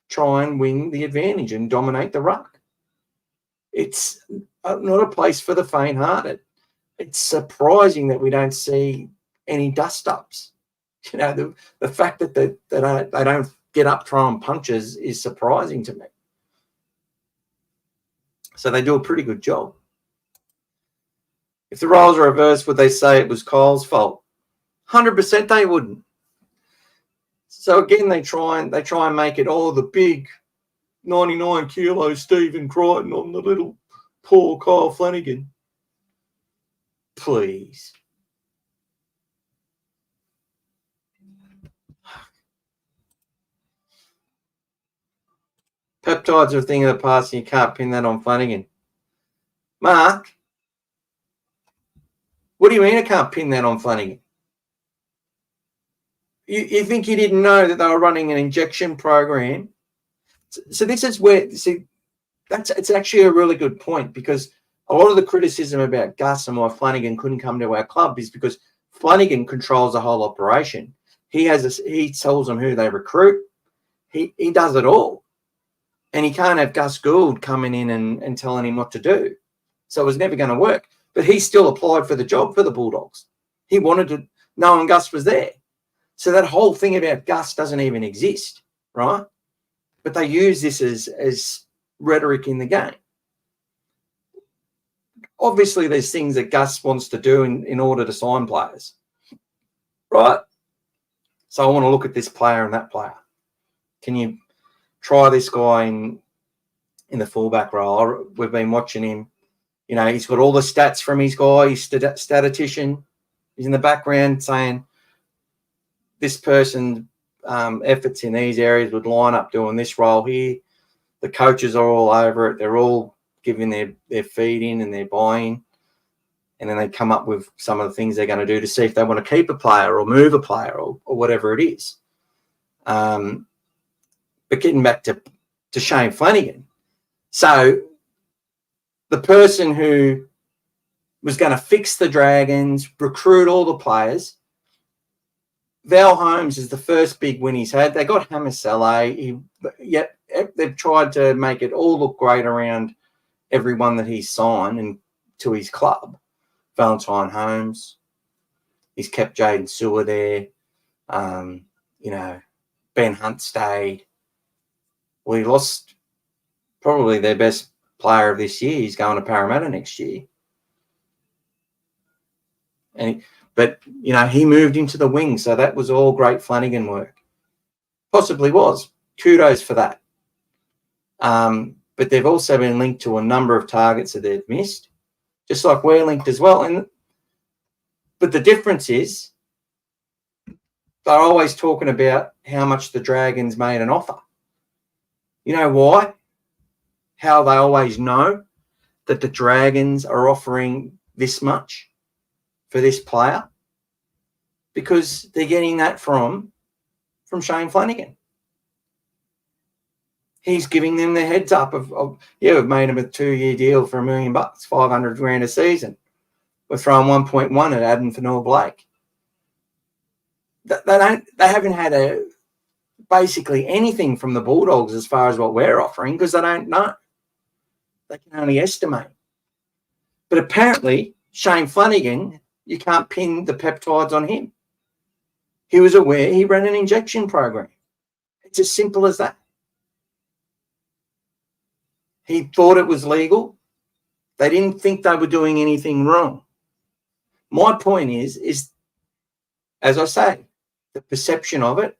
try and win the advantage and dominate the ruck. It's not a place for the faint-hearted. It's surprising that we don't see any dust-ups. The fact that they don't get up throwing punches is surprising to me. So they do a pretty good job. If the roles are reversed, would they say it was Kyle's fault? 100% they wouldn't. So again, they try and make it, the big 99 kilo Stephen Crichton on the little poor Kyle Flanagan. Please. Peptides are a thing of the past and you can't pin that on Flanigan. Mark, what do you mean I can't pin that on Flanigan? You think you didn't know that they were running an injection program? So this is where, it's actually a really good point because a lot of the criticism about Gus and why Flanigan couldn't come to our club is because Flanigan controls the whole operation. He tells them who they recruit. He does it all. And he can't have Gus Gould coming in and telling him what to do. So it was never going to work. But he still applied for the job for the Bulldogs. He wanted to, knowing Gus was there. So that whole thing about Gus doesn't even exist, right? But they use this as rhetoric in the game. obviously there's things that Gus wants to do in order to sign players, right? So I want to look at this player and that player. Can you try this guy in the fullback role? We've been watching him. You know, he's got all the stats from his guy. He's statistician. He's in the background saying this person efforts in these areas would line up doing this role here. The coaches are all over it. They're all giving their feed in and their buy-in. And then they come up with some of the things they're going to do to see if they want to keep a player or move a player or whatever it is. But getting back to Shane Flannagan. So the person who was going to fix the Dragons, recruit all the players, Val Holmes is the first big win he's had. They got Hamasele. They've tried to make it all look great around everyone that he's signed and to his club. Valentine Holmes. He's kept Jaden Sewer there. Ben Hunt stayed. Well, he lost probably their best player of this year. He's going to Parramatta next year. But he moved into the wing, so that was all great Flanigan work. Possibly was. Kudos for that. But they've also been linked to a number of targets that they've missed, just like we're linked as well. But the difference is they're always talking about how much the Dragons made an offer. You know why? How they always know that the Dragons are offering this much for this player? Because they're getting that from Shane Flannagan. He's giving them the heads up of we've made him a 2-year deal for $1 million, $500,000 a season. We're throwing 1.1 at Adam Fanor Blake. They haven't had basically anything from the Bulldogs as far as what we're offering because they don't know. They can only estimate. But apparently, Shane Flannagan, you can't pin the peptides on him. He was aware he ran an injection program. It's as simple as that. He thought it was legal. They didn't think they were doing anything wrong. My point is, as I say, the perception of it.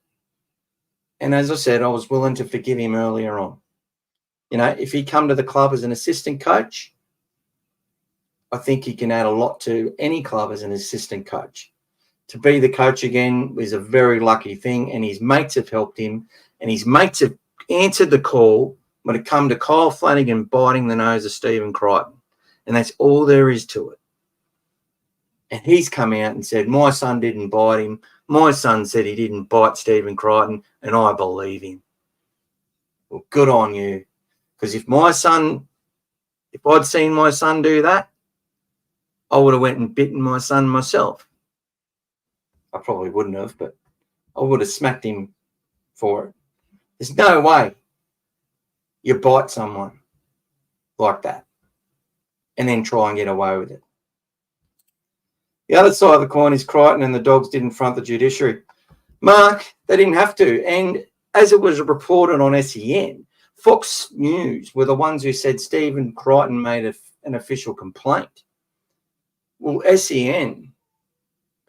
And as I said, I was willing to forgive him earlier on. If he come to the club as an assistant coach, I think he can add a lot to any club as an assistant coach. To be the coach again was a very lucky thing, and his mates have helped him, and his mates have answered the call when it come to Kyle Flanagan biting the nose of Stephen Crichton. And that's all there is to it. And he's come out and said, my son didn't bite him. My son said he didn't bite Stephen Crichton, and I believe him. Well, good on you. Because if I'd seen my son do that, I would have went and bitten my son myself. I probably wouldn't have, but I would have smacked him for it. There's no way you bite someone like that and then try and get away with it. The other side of the coin is Crichton and the Dogs didn't front the judiciary. Mark, they didn't have to. And as it was reported on SEN, Fox News were the ones who said Stephen Crichton made an official complaint. Well, SEN,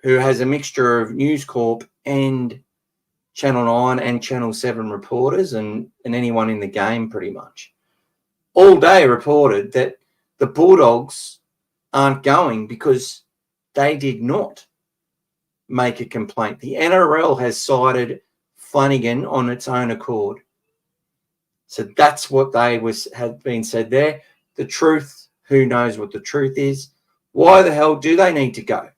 who has a mixture of News Corp and Channel 9 and Channel 7 reporters and anyone in the game pretty much, all day reported that the Bulldogs aren't going because they did not make a complaint. The NRL has cited Flanigan on its own accord. So that's what had been said there. The truth, who knows what the truth is? Why the hell do they need to go?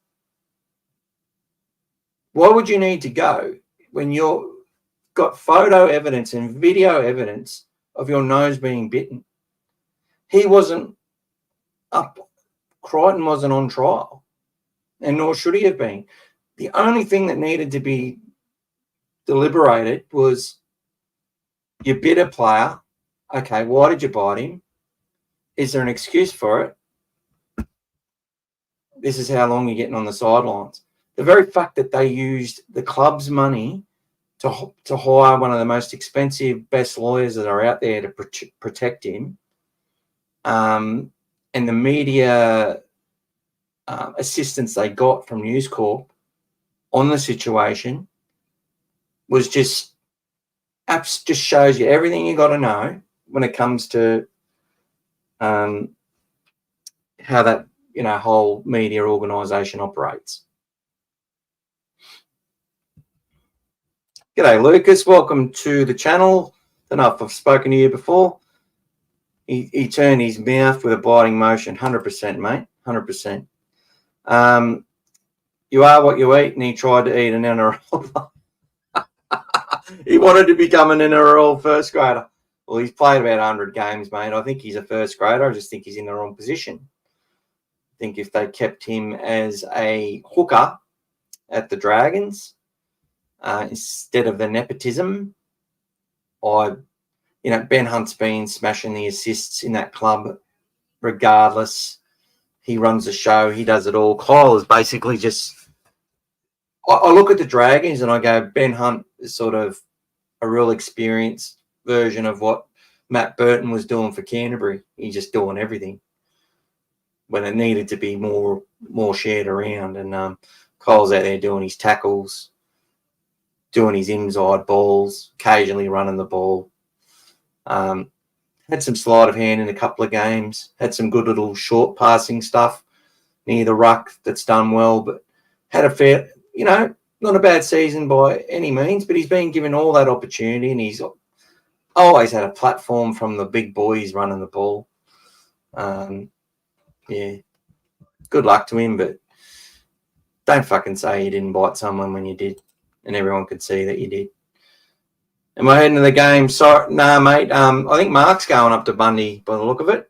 Why would you need to go when you've got photo evidence and video evidence of your nose being bitten? He wasn't up. Crichton wasn't on trial, and nor should he have been. The only thing that needed to be deliberated was you bit a player. Okay, why did you bite him? Is there an excuse for it? This is how long you're getting on the sidelines. The very fact that they used the club's money to hire one of the most expensive, best lawyers that are out there to protect him, and and the media assistance they got from News Corp on the situation was just shows you everything you got to know when it comes to how that whole media organisation operates. G'day, Lucas. Welcome to the channel. Don't know if I've spoken to you before. He turned his mouth with a biting motion. 100%, mate. 100%. You are what you eat, and he tried to eat an NRL. He wanted to become an NRL first grader. Well, he's played about 100 games, mate. I think he's a first grader. I just think he's in the wrong position. I think if they kept him as a hooker at the Dragons instead of the nepotism, Ben Hunt's been smashing the assists in that club regardless. He runs the show. He does it all. Kyle is basically just... I look at the Dragons and I go, Ben Hunt is sort of a real experienced version of what Matt Burton was doing for Canterbury. He's just doing everything when it needed to be more shared around. And Kyle's out there doing his tackles, doing his inside balls, occasionally running the ball. Had some sleight of hand in a couple of games. Had some good little short passing stuff near the ruck that's done well, but had a fair, not a bad season by any means, but he's been given all that opportunity and he's always had a platform from the big boys running the ball. Yeah, good luck to him, but don't fucking say you didn't bite someone when you did and everyone could see that you did. Am I heading to the game? Sorry, nah, mate. I think Mark's going up to Bundy by the look of it.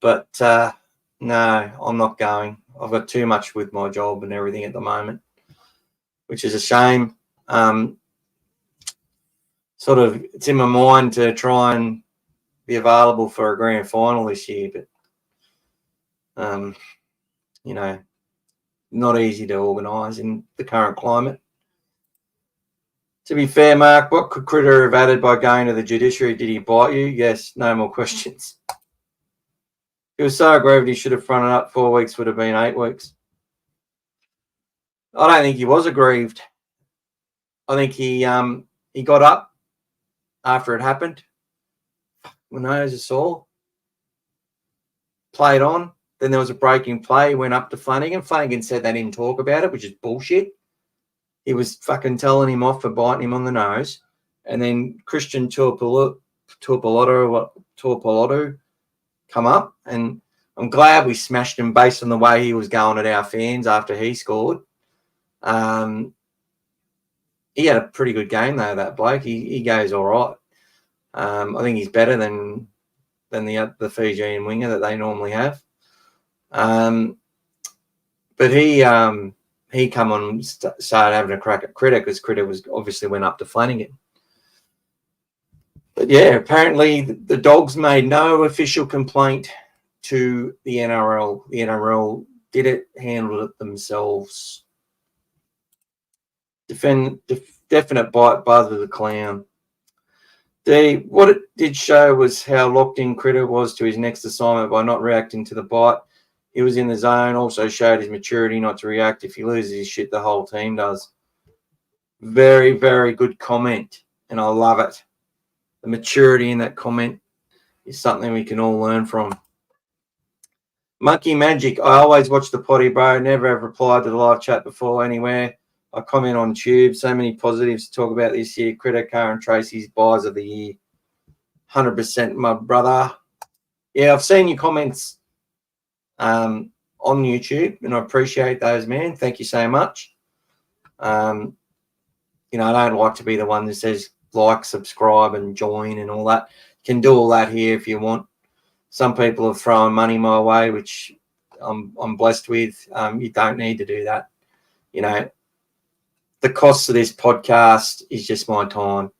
But no, I'm not going. I've got too much with my job and everything at the moment, which is a shame. Sort of, it's in my mind to try and be available for a grand final this year, but not easy to organise in the current climate. To be fair, Mark, what could Critter have added by going to the judiciary? Did he bite you? Yes, no more questions. He was so aggrieved he should have fronted up. 4 weeks would have been 8 weeks. I don't think he was aggrieved. I think he got up after it happened. My nose is sore. Played on. Then there was a breaking play. Went up to Flanigan. Flanigan said they didn't talk about it, which is bullshit. He was fucking telling him off for biting him on the nose. And then Christian Tuapolotu come up. And I'm glad we smashed him based on the way he was going at our fans after he scored. He had a pretty good game, though, that bloke. He goes all right. I think he's better than the Fijian winger that they normally have. But he come on and started having a crack at Critter because Critter was obviously went up to Flanigan. But yeah, apparently the Dogs made no official complaint to the NRL. The NRL did it, handled it themselves. Definite bite buzz of the clown. What it did show was how locked in Critter was to his next assignment by not reacting to the bite. He was in the zone, also showed his maturity not to react. If he loses his shit, the whole team does. Very, very good comment, and I love it. The maturity in that comment is something we can all learn from. Monkey Magic, I always watch the potty, bro. Never have replied to the live chat before anywhere. I comment on Tube. So many positives to talk about this year. Critter, Karen Tracy's buys of the year. 100%, my brother. Yeah, I've seen your comments on YouTube, and I appreciate those, man. Thank you so much. I don't like to be the one that says like, subscribe, and join and all that. You can do all that here if you want. Some people have thrown money my way, which I'm blessed with. You don't need to do that. The cost of this podcast is just my time,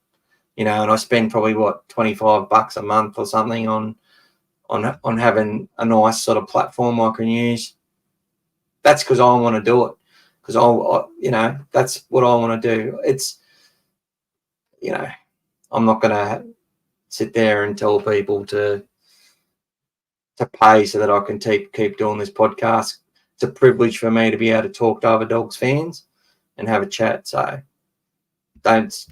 and I spend probably $25 a month or something on having a nice sort of platform I can use. That's because I want to do it, because that's what I want to do. It's, I'm not going to sit there and tell people to pay so that I can keep doing this podcast. It's a privilege for me to be able to talk to other Dogs fans and have a chat. So don't,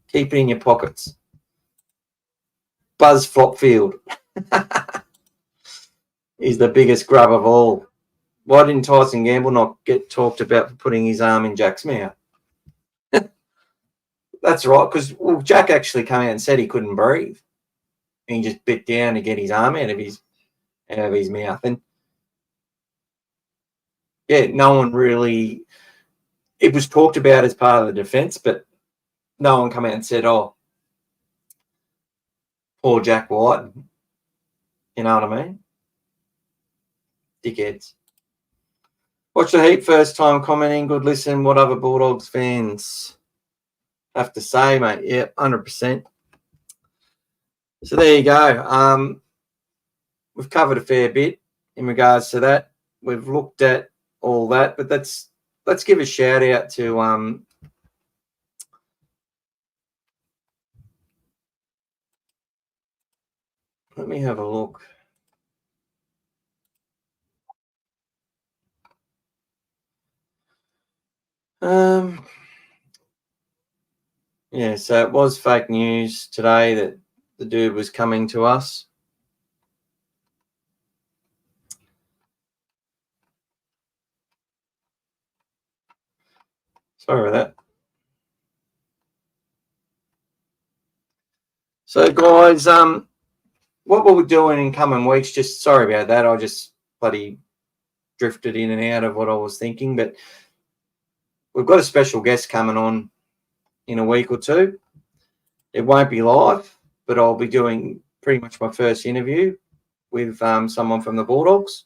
keep it in your pockets. Buzz Flopfield is the biggest grub of all. Why didn't Tyson Gamble not get talked about for putting his arm in Jack's mouth? That's right, because Jack actually came out and said he couldn't breathe. And he just bit down to get his arm out of his mouth. And yeah, no one really, it was talked about as part of the defence, but no one came out and said, oh, poor Jack White. You know what I mean? Dickheads. Watch the heat, first time commenting. Good listen. What other Bulldogs fans have to say, mate? Yeah, 100%. So there you go. We've covered a fair bit in regards to that. We've looked at all that, but let's give a shout out to let me have a look. Yeah, so it was fake news today that the dude was coming to us. Sorry about that. So, guys, what we'll be doing in coming weeks, just sorry about that. I just bloody drifted in and out of what I was thinking, but we've got a special guest coming on in a week or two. It won't be live, but I'll be doing pretty much my first interview with someone from the Bulldogs,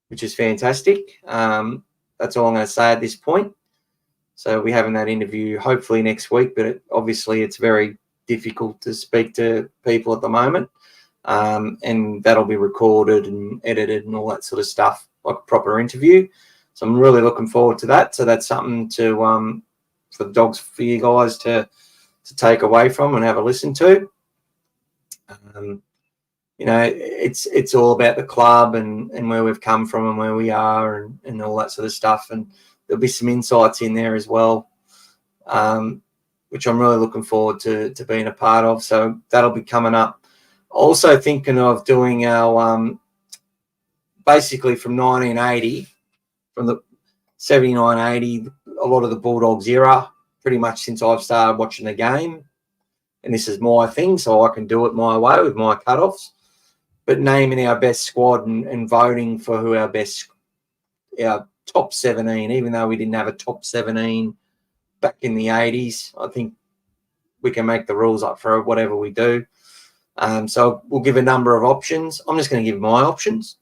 which is fantastic. That's all I'm going to say at this point. So we'll be having that interview hopefully next week, but obviously it's very difficult to speak to people at the moment. And that'll be recorded and edited and all that sort of stuff, like a proper interview. So I'm really looking forward to that. So that's something to for the Dogs, for you guys to take away from and have a listen to. It's all about the club and where we've come from and where we are and all that sort of stuff. And there'll be some insights in there as well, which I'm really looking forward to being a part of. So that'll be coming up. Also thinking of doing our basically from 1980, from the 79-80, a lot of the Bulldogs era, pretty much since I've started watching the game. And this is my thing, so I can do it my way with my cutoffs. But naming our best squad and voting for who our top 17, even though we didn't have a top 17 back in the 80s, I think we can make the rules up for whatever we do. So we'll give a number of options. I'm just going to give my options.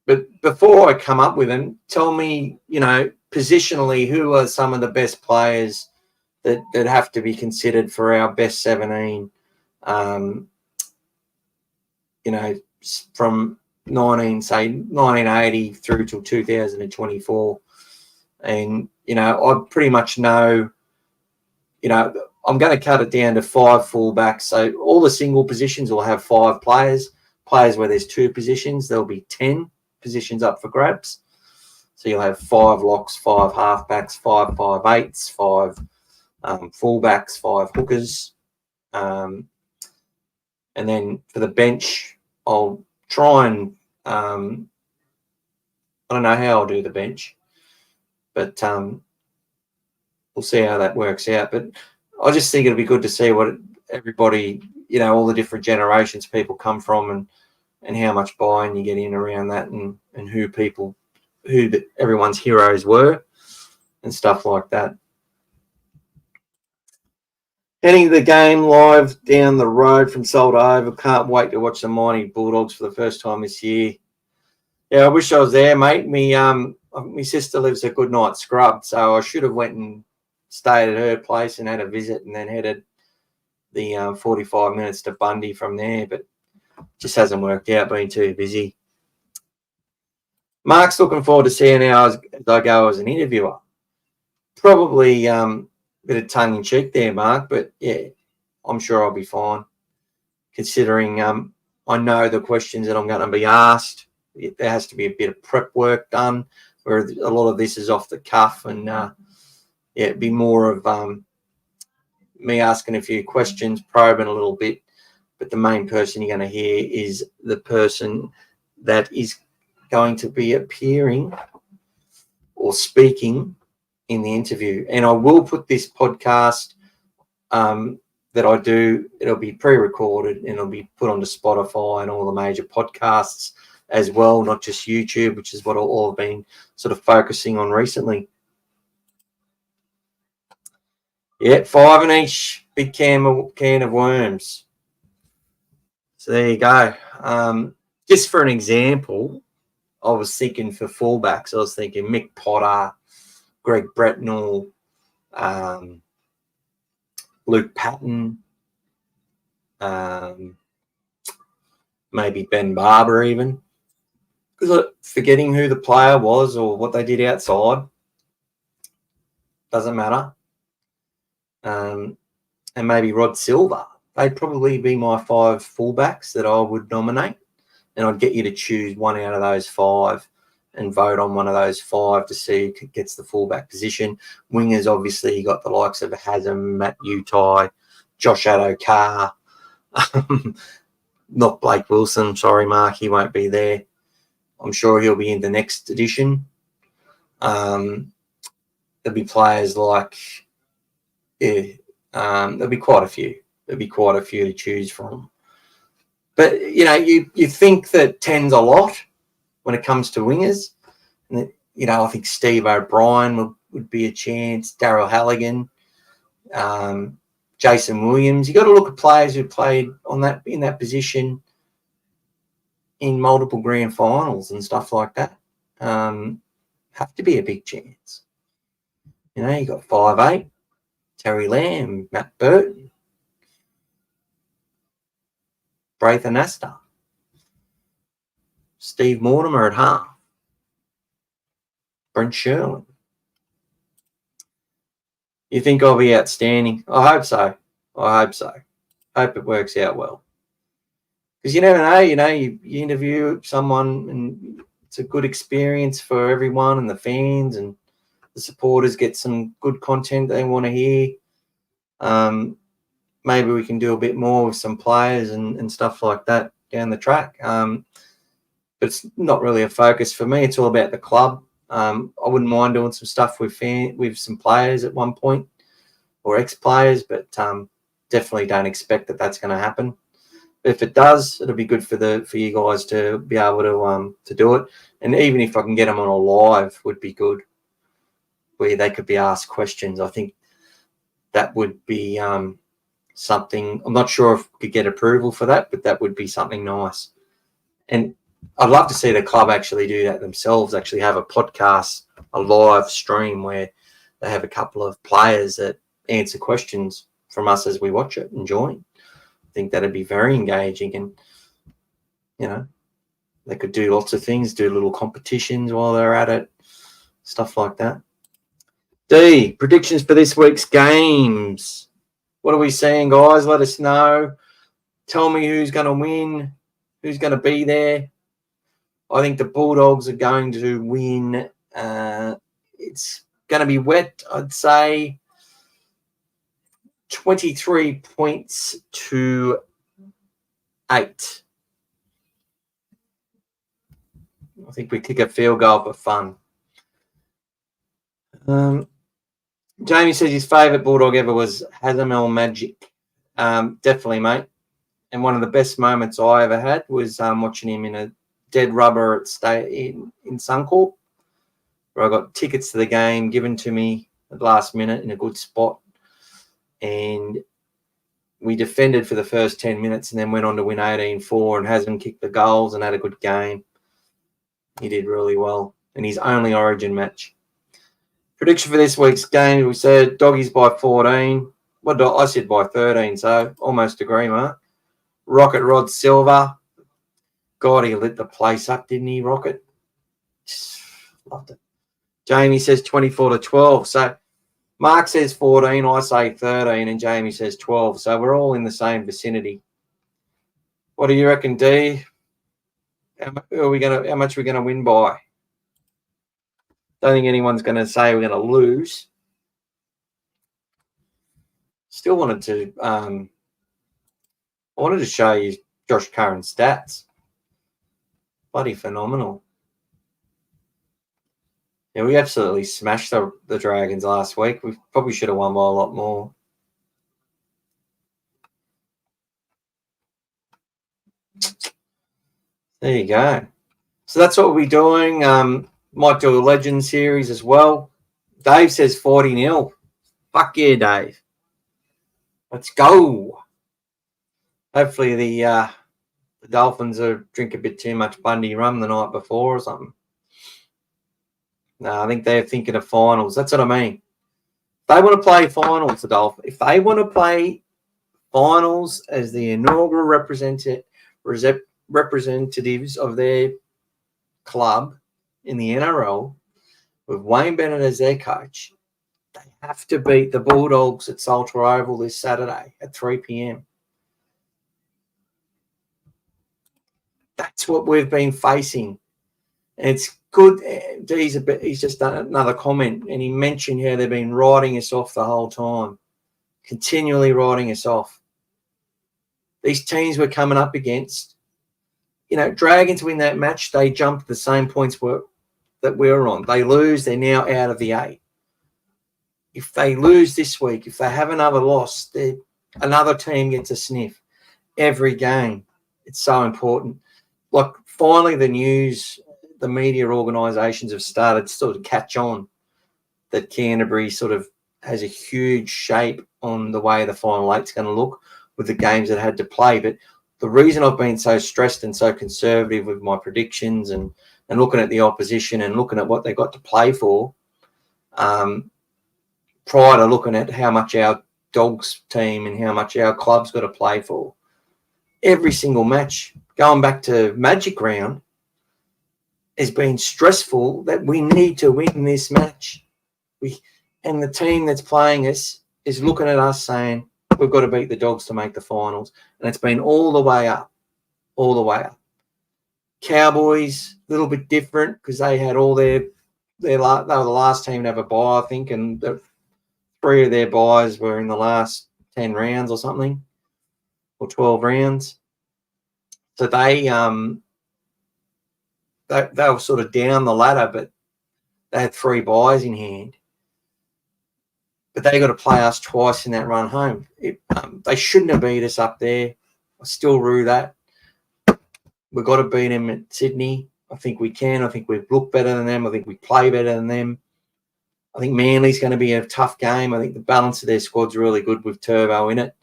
But before I come up with them, tell me, positionally, who are some of the best players that have to be considered for our best 17, from 1980 through till 2024. And, I pretty much know, I'm going to cut it down to 5 fullbacks. So all the single positions will have 5 players. Players where there's 2 positions, there'll be 10 positions up for grabs. So you'll have 5 locks, 5 halfbacks, 5 5/8s, 5 fullbacks, 5 hookers. And then for the bench, I'll try and I don't know how I'll do the bench, but we'll see how that works out. But I just think it'll be good to see what everybody, all the different generations people come from and how much buy-in you get in around that and who everyone's heroes were and stuff like that. Heading to the game live down the road from Salter Oval. Can't wait to watch the mighty Bulldogs for the first time this year. Yeah, I wish I was there, mate. My sister lives a good night scrub, so I should have went and stayed at her place and had a visit and then headed the 45 minutes to Bundy from there, but just hasn't worked out, been too busy. Mark's looking forward to seeing how I go as an interviewer. Probably bit of tongue in cheek there, Mark, but yeah, I'm sure I'll be fine. Considering I know the questions that I'm going to be asked, there has to be a bit of prep work done, where a lot of this is off the cuff, and it'd be more of me asking a few questions, probing a little bit. But the main person you're going to hear is the person that is going to be appearing or speaking in the interview. And I will put this podcast that I do, it'll be pre-recorded and it'll be put onto Spotify and all the major podcasts as well, not just YouTube, which is what I've been sort of focusing on recently. Yeah, 5 in each, big can of worms. So there you go. Just for an example, I was thinking for fullbacks, I was thinking Mick Potter, Greg Bretnell, Luke Patton, maybe Ben Barber even. Because forgetting who the player was or what they did outside doesn't matter. And maybe Rod Silver. They'd probably be my 5 fullbacks that I would nominate. And I'd get you to choose one out of those 5 and vote on one of those 5 to see who gets the fullback position. Wingers, obviously, you got the likes of Haslam, Matt Utai, Josh Addo-Carr, not Blake Wilson. Sorry, Mark, he won't be there. I'm sure he'll be in the next edition. There'll be players like, there'll be quite a few. There'll be quite a few to choose from. But, you know, you think that 10's a lot when it comes to wingers. And, you know, I think Steve O'Brien would be a chance, Daryl Halligan, Jason Williams. You got to look at players who played in that position in multiple grand finals and stuff like that. Have to be a big chance. You know, you got 5'8", Terry Lamb, Matt Burton, Braithen Astor, Steve Mortimer at half, Brent Sherlin. You think I'll be outstanding? I hope so. Hope it works out well. Because you never know, you interview someone and it's a good experience for everyone, and the fans and the supporters get some good content they want to hear. Maybe we can do a bit more with some players and stuff like that down the track. But it's not really a focus for me. It's all about the club. I wouldn't mind doing some stuff with some players at one point, or ex-players, but definitely don't expect that that's going to happen. But if it does, it'll be good for you guys to be able to do it. And even if I can get them on a live, would be good, where they could be asked questions. I think that would be something. I'm not sure if we could get approval for that, but that would be something nice. And I'd love to see the club actually do that themselves, actually have a podcast, a live stream where they have a couple of players that answer questions from us as we watch it and join. I think that'd be very engaging, and, you know, they could do lots of things, do little competitions while they're at it, stuff like that. D, predictions for this week's games. What are we seeing, guys? Let us know. Tell me who's going to win, who's going to be there. I think the Bulldogs are going to win. It's going to be wet, I'd say. 23 points to 8. I think we kick a field goal for fun. Jamie says his favourite Bulldog ever was Hazamel Magic. Definitely, mate. And one of the best moments I ever had was watching him in a dead rubber in Suncorp, where I got tickets to the game given to me at the last minute in a good spot. And we defended for the first 10 minutes and then went on to win 18-4, and Haslam kicked the goals and had a good game. He did really well in his only Origin match. Prediction for this week's game, we said Doggies by 14. Well, I said by 13, so almost agree, Mark. Rocket Rod Silver. God, he lit the place up, didn't he, Rocket? Just loved it. Jamie says 24-12. So Mark says 14, I say 13, and Jamie says 12. So we're all in the same vicinity. What do you reckon, D? How much are we going to win by? Don't think anyone's going to say we're going to lose. Still wanted to I wanted to show you Josh Curran's stats. Bloody phenomenal. Yeah, we absolutely smashed the Dragons last week. We probably should have won by a lot more. There you go. So that's what we'll be doing. Might do a Legend series as well. Dave says 40-0. Fuck yeah, Dave. Let's go. Hopefully the Dolphins drink a bit too much Bundy rum the night before or something. No, I think they're thinking of finals. That's what I mean. If they want to play finals, the Dolphins, if they want to play finals as the inaugural representatives of their club in the NRL with Wayne Bennett as their coach, they have to beat the Bulldogs at Salter Oval this Saturday at 3 p.m. That's what we've been facing. And it's good. He's just done another comment, and he mentioned how they've been writing us off the whole time, continually writing us off. These teams we're coming up against, Dragons win that match, they jump the same points that we're on. They lose, they're now out of the 8. If they lose this week, if they have another loss, another team gets a sniff every game. It's so important. Like, finally, the media organisations have started to sort of catch on that Canterbury sort of has a huge shape on the way the final 8's going to look with the games that had to play. But the reason I've been so stressed and so conservative with my predictions and looking at the opposition and looking at what they got to play for, prior to looking at how much our Dogs team and how much our club's got to play for, every single match, going back to Magic Round, has been stressful that we need to win this match. And the team that's playing us is looking at us saying, we've got to beat the Dogs to make the finals. And it's been all the way up. Cowboys, a little bit different because they had all they were the last team to have a bye, I think, and 3 of their byes were in the last 10 rounds or something, or 12 rounds. So they were sort of down the ladder, but they had 3 byes in hand. But they got to play us twice in that run home. They shouldn't have beat us up there. I still rue that. We've got to beat them at Sydney. I think we can. I think we've looked better than them. I think we play better than them. I think Manly's going to be a tough game. I think the balance of their squad's really good with Turbo in it.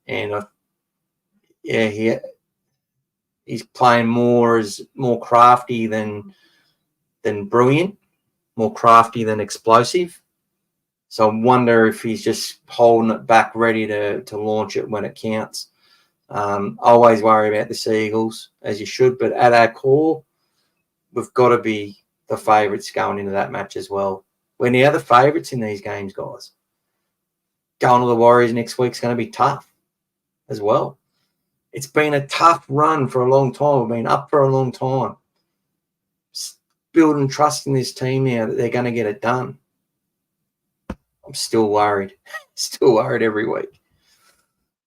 And, he's playing more crafty than brilliant, more crafty than explosive. So I wonder if he's just holding it back, ready to launch it when it counts. Always worry about the Seagulls, as you should. But at our core, we've got to be the favourites going into that match as well. We're now the favourites in these games, guys. Going to the Warriors next week is going to be tough as well. It's been a tough run for a long time. We've been up for a long time. Building trust in this team now that they're going to get it done. I'm still worried. Still worried every week.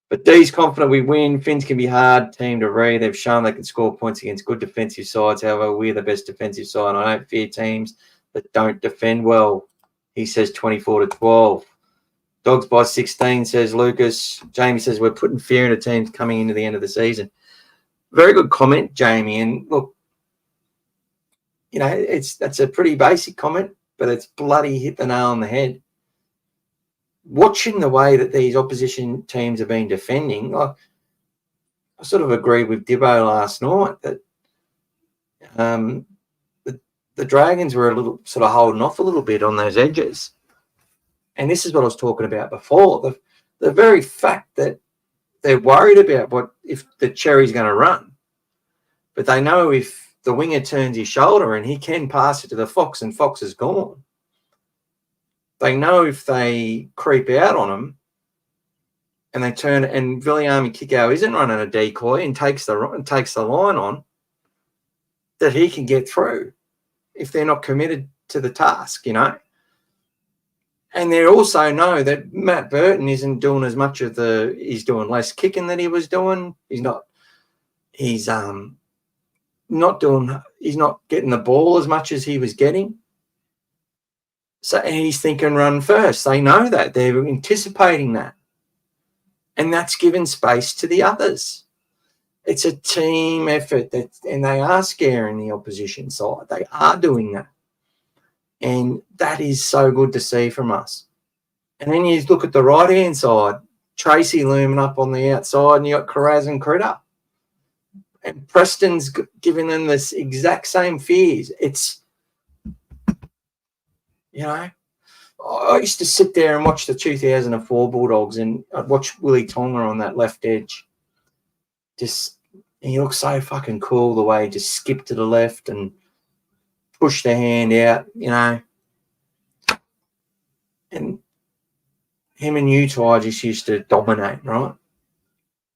But D's confident we win. Finns can be hard team to read. They've shown they can score points against good defensive sides. However, we're the best defensive side. I don't fear teams that don't defend well. He says 24-12. Dogs by 16, says Lucas. Jamie says we're putting fear into teams coming into the end of the season. Very good comment, Jamie. And look, that's a pretty basic comment, but it's bloody hit the nail on the head. Watching the way that these opposition teams have been defending, I sort of agreed with Dibbo last night that the Dragons were a little sort of holding off a little bit on those edges. And this is what I was talking about before. The very fact that they're worried about if the Cherry's going to run, but they know if the winger turns his shoulder and he can pass it to the Fox and Fox is gone. they know if they creep out on them and they turn, and Viliami Kikau isn't running a decoy and takes the line on, that he can get through if they're not committed to the task, you know. And they also know that Matt Burton isn't doing as much of he's doing less kicking than he was doing. He's not getting the ball as much as he was getting. So, and he's thinking run first. They know that. They're anticipating that. And that's giving space to the others. It's a team effort, and they are scaring the opposition side. They are doing that. And that is so good to see from us. And then you look at the right-hand side, Tracy looming up on the outside, and you got Carraz and Critter. And Preston's giving them this exact same fears. It's, you know, I used to sit there and watch the 2004 Bulldogs, and I'd watch Willie Tonga on that left edge. He looks so fucking cool the way he just skipped to the left and pushed the hand out, you know. And him and Utah just used to dominate, right?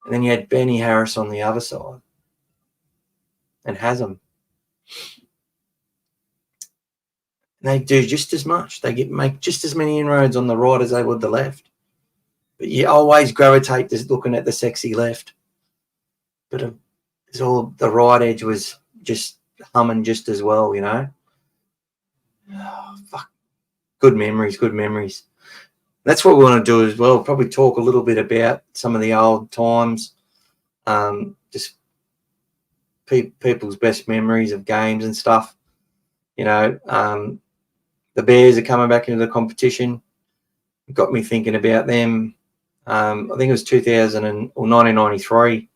And then you had Benny Harris on the other side and Haslam. And they do just as much. They make just as many inroads on the right as they would the left. But you always gravitate to looking at the sexy left. But it's all the right edge was just humming just as well, you know. Oh, fuck. Good memories. That's what we want to do as well. Probably talk a little bit about some of the old times, just people's best memories of games and stuff. You know, the Bears are coming back into the competition. It got me thinking about them. I think it was 1993.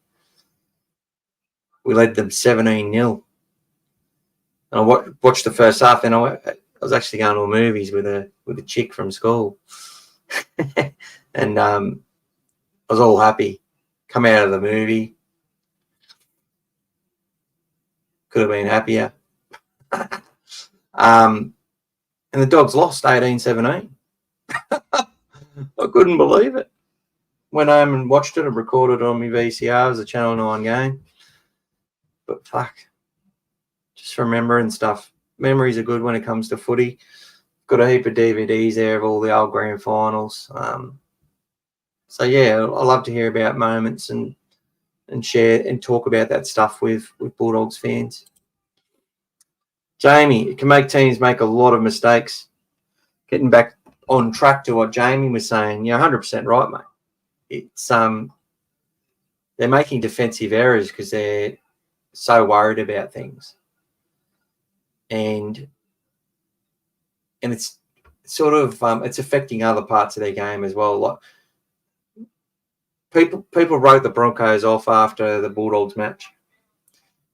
We led them 17-0. And I watched the first half, and I was actually going to the movies with a chick from school. And I was all happy. Come out of the movie. Could have been happier. And the Dogs lost 18-17. I couldn't believe it. Went home and watched it and recorded it on my VCR. It was a Channel 9 game. But fuck. Just remembering stuff. Memories are good when it comes to footy. Got a heap of DVDs there of all the old grand finals. So yeah, I love to hear about moments and share and talk about that stuff with Bulldogs fans. Jamie, it can make teams make a lot of mistakes. Getting back on track to what Jamie was saying, you're 100% right, mate. It's they're making defensive errors because they're so worried about things, and it's sort of it's affecting other parts of their game as well. Like people wrote the Broncos off after the Bulldogs match,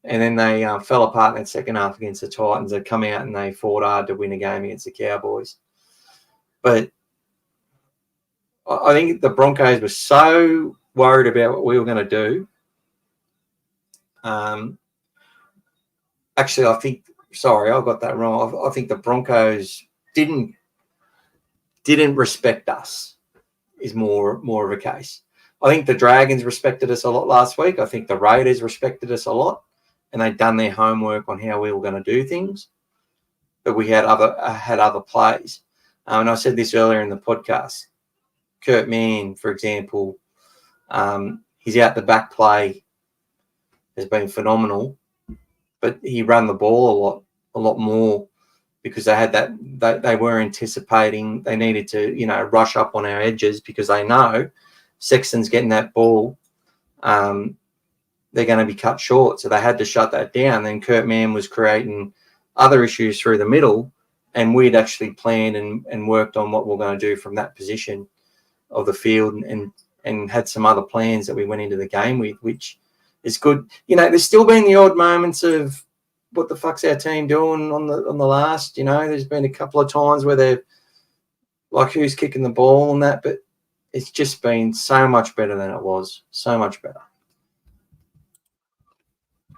and then they fell apart in that second half against the Titans. They come out and they fought hard to win a game against the Cowboys, but I think the Broncos were so worried about what we were going to do. Actually, I got that wrong. I think the Broncos didn't respect us is more of a case. I think the Dragons respected us a lot last week. I think the Raiders respected us a lot, and they'd done their homework on how we were going to do things. But we had other plays. And I said this earlier in the podcast. Kurt Mann, for example, his out the back play has been phenomenal, but he ran the ball a lot more because they had that they were anticipating they needed to, you know, rush up on our edges because they know Sexton's getting that ball, they're going to be cut short. So they had to shut that down. Then Kurt Mann was creating other issues through the middle, and we'd actually planned and worked on what we're going to do from that position of the field and had some other plans that we went into the game with, which is good. You know, there's still been the odd moments of what the fuck's our team doing on the last, you know, there's been a couple of times where they're like, who's kicking the ball and that, but it's just been so much better than it was. So much better.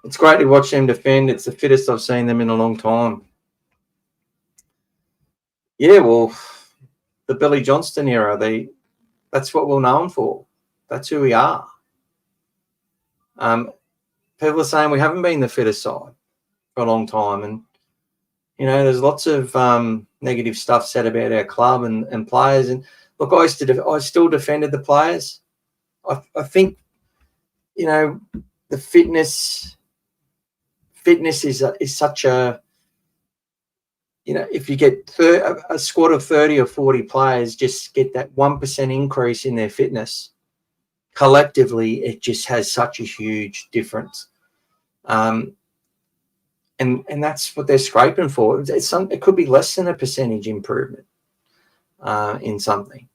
It's great to watch them defend. It's the fittest I've seen them in a long time. Yeah, well, the Billy Johnston era. That's what we're known for. That's who we are. People are saying we haven't been the fittest side for a long time, and there's lots of negative stuff said about our club and players. And look, I still defended the players. I think the fitness is such a if you get a squad of 30 or 40 players, just get that 1% increase in their fitness. Collectively, it just has such a huge difference. And that's what they're scraping for. It could be less than a percentage improvement in something,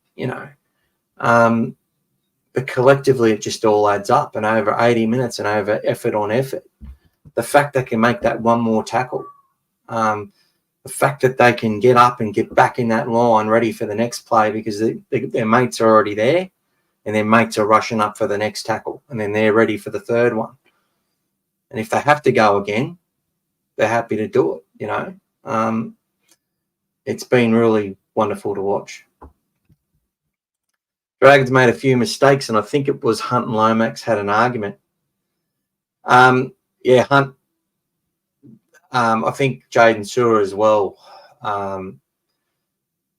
but collectively it just all adds up. And over 80 minutes and over effort on effort, the fact they can make that one more tackle, the fact that they can get up and get back in that line ready for the next play because their mates are already there and their mates are rushing up for the next tackle and then they're ready for the third one. And if they have to go again, they're happy to do it, It's been really wonderful to watch. Dragons made a few mistakes, and I think it was Hunt and Lomax had an argument. Hunt. I think Jaden Sewer as well.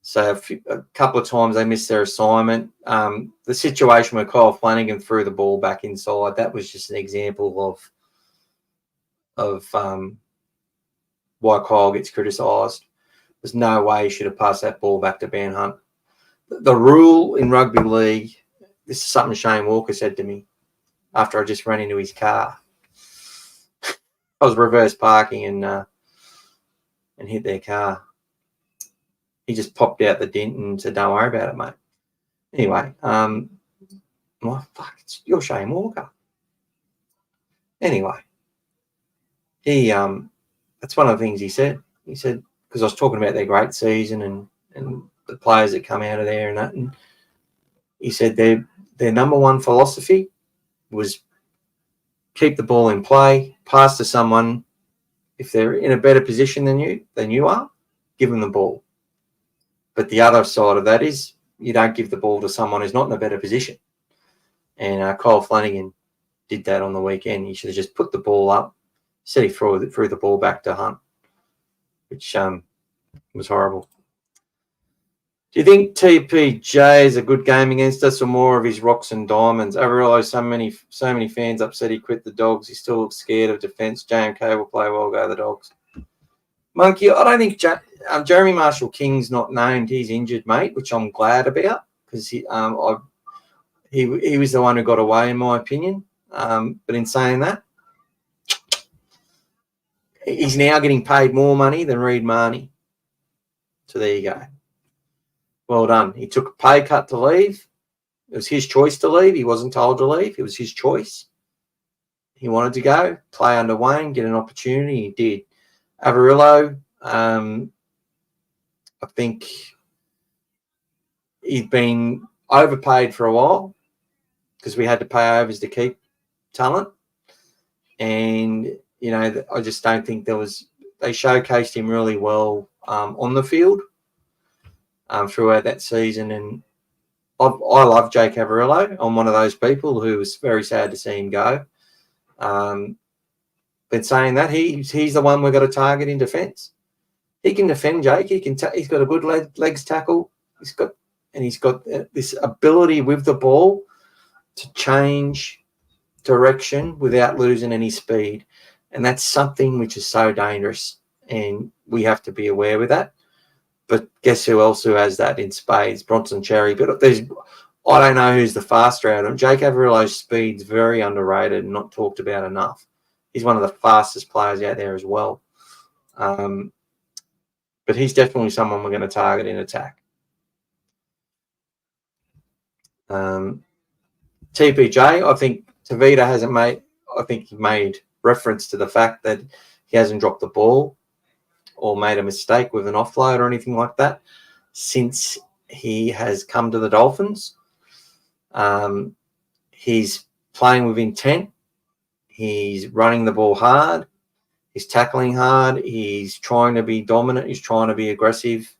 So a couple of times they missed their assignment. The situation where Kyle Flanagan threw the ball back inside, that was just an example of why Kyle gets criticised. There's no way he should have passed that ball back to Ben Hunt. The rule in rugby league, this is something Shane Walker said to me after I just ran into his car. I was reverse parking and hit their car. He just popped out the dent and said, "Don't worry about it, mate." Anyway, you're Shane Walker. Anyway, he that's one of the things he said. He said, because I was talking about their great season and the players that come out of there and that, and he said their number one philosophy was keep the ball in play, pass to someone. If they're in a better position than you are, give them the ball. But the other side of that is you don't give the ball to someone who's not in a better position. And Kyle Flanagan did that on the weekend. He should have just put the ball up, said he threw the ball back to Hunt, which was horrible. Do you think TPJ is a good game against us or more of his rocks and diamonds? I realise so many fans upset he quit the Dogs. He still looks scared of defence. JMK will play well, go the Dogs. Monkey, I don't think Jeremy Marshall-King's not named. He's injured, mate, which I'm glad about because he was the one who got away, in my opinion. But in saying that, he's now getting paid more money than Reid Marnie. So there you go. Well done. He took a pay cut to leave. It was his choice to leave. He wasn't told to leave. It was his choice. He wanted to go, play under Wayne, get an opportunity. He did. Averillo, I think he'd been overpaid for a while because we had to pay overs to keep talent. And, I just don't think they showcased him really well on the field throughout that season. And I love Jake Averillo. I'm one of those people who was very sad to see him go. But saying that, he's the one we've got to target in defence. He can defend, Jake. He's got a good legs tackle. He's got this ability with the ball to change direction without losing any speed. And that's something which is so dangerous. And we have to be aware with that. But guess who else who has that in spades? Bronson Cherry. But I don't know who's the faster out of them. Jake Averillo's speed's very underrated and not talked about enough. He's one of the fastest players out there as well. But he's definitely someone we're going to target in attack. TPJ, I think Tavita hasn't made, I think he made reference to the fact that he hasn't dropped the ball or made a mistake with an offload or anything like that since he has come to the Dolphins. He's playing with intent. He's running the ball hard. He's tackling hard. He's trying to be dominant. He's trying to be aggressive.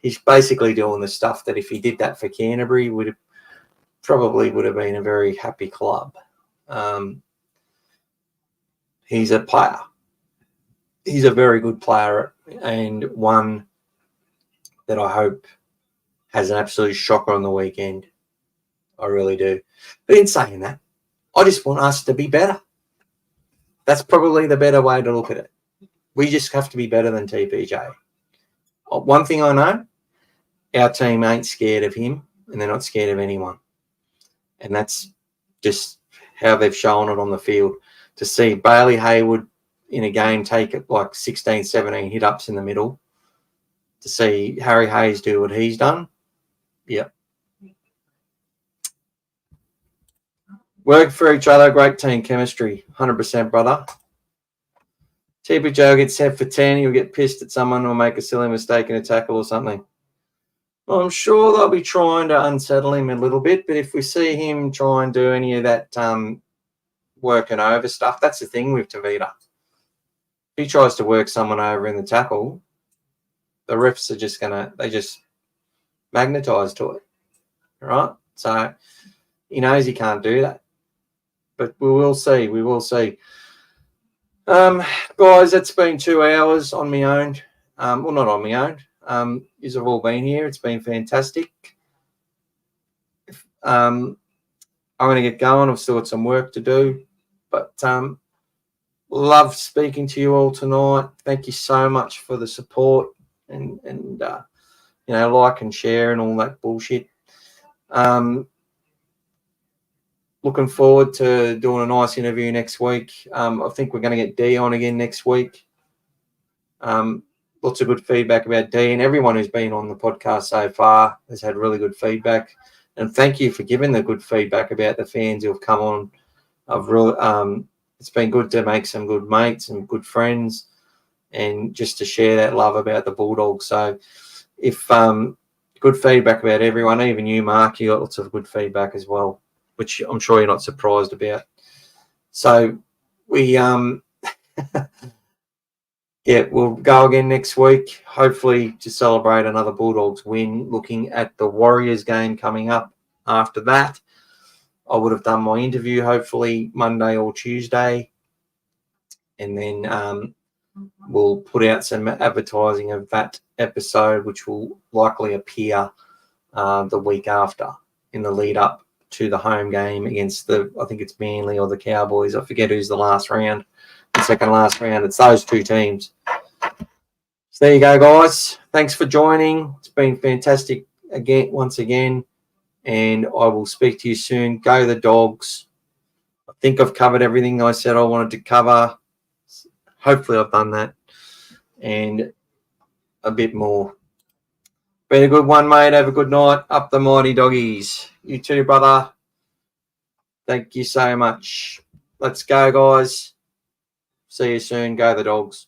he's basically doing the stuff that if he did that for Canterbury, probably would have been a very happy club. He's a player. He's a very good player, and one that I hope has an absolute shocker on the weekend. I really do. But in saying that, I just want us to be better. That's probably the better way to look at it. We just have to be better than TPJ. One thing I know, our team ain't scared of him, and they're not scared of anyone. And that's just how they've shown it on the field. To see Bailey Hayward in a game take it like 16, 17 hit-ups in the middle, to see Harry Hayes do what he's done, yep. Work for each other, great team chemistry, 100%, brother. TPJ will get set for 10, he'll get pissed at someone or make a silly mistake in a tackle or something. Well, I'm sure they'll be trying to unsettle him a little bit, but if we see him try and do any of that working over stuff, that's the thing with Tavita. If he tries to work someone over in the tackle, the refs are they just magnetise to it, right? So he knows he can't do that. But we will see. We will see. Guys, that's been 2 hours on my own. Well, not on my own. Yous have all been here. It's been fantastic. I'm going to get going. I've still got some work to do. But love speaking to you all tonight. Thank you so much for the support and like and share and all that bullshit. Looking forward to doing a nice interview next week. I think we're going to get D on again next week. Lots of good feedback about D, and everyone who's been on the podcast so far has had really good feedback. And thank you for giving the good feedback about the fans who have come on. It's been good to make some good mates and good friends, and just to share that love about the Bulldogs. So, if good feedback about everyone, even you, Mark, you got lots of good feedback as well, which I'm sure you're not surprised about. So we we'll go again next week, hopefully to celebrate another Bulldogs win, looking at the Warriors game coming up after that. I would have done my interview hopefully Monday or Tuesday, and then we'll put out some advertising of that episode, which will likely appear the week after in the lead up to the home game against I think it's Manly or the Cowboys. I forget who's the second last round. It's those two teams. So there you go, guys. Thanks for joining. It's been fantastic once again. And I will speak to you soon. Go the Dogs. I think I've covered everything I said I wanted to cover. Hopefully I've done that. And a bit more. Been a good one, mate. Have a good night. Up the mighty doggies. You too, brother. Thank you so much. Let's go, guys. See you soon. Go the Dogs.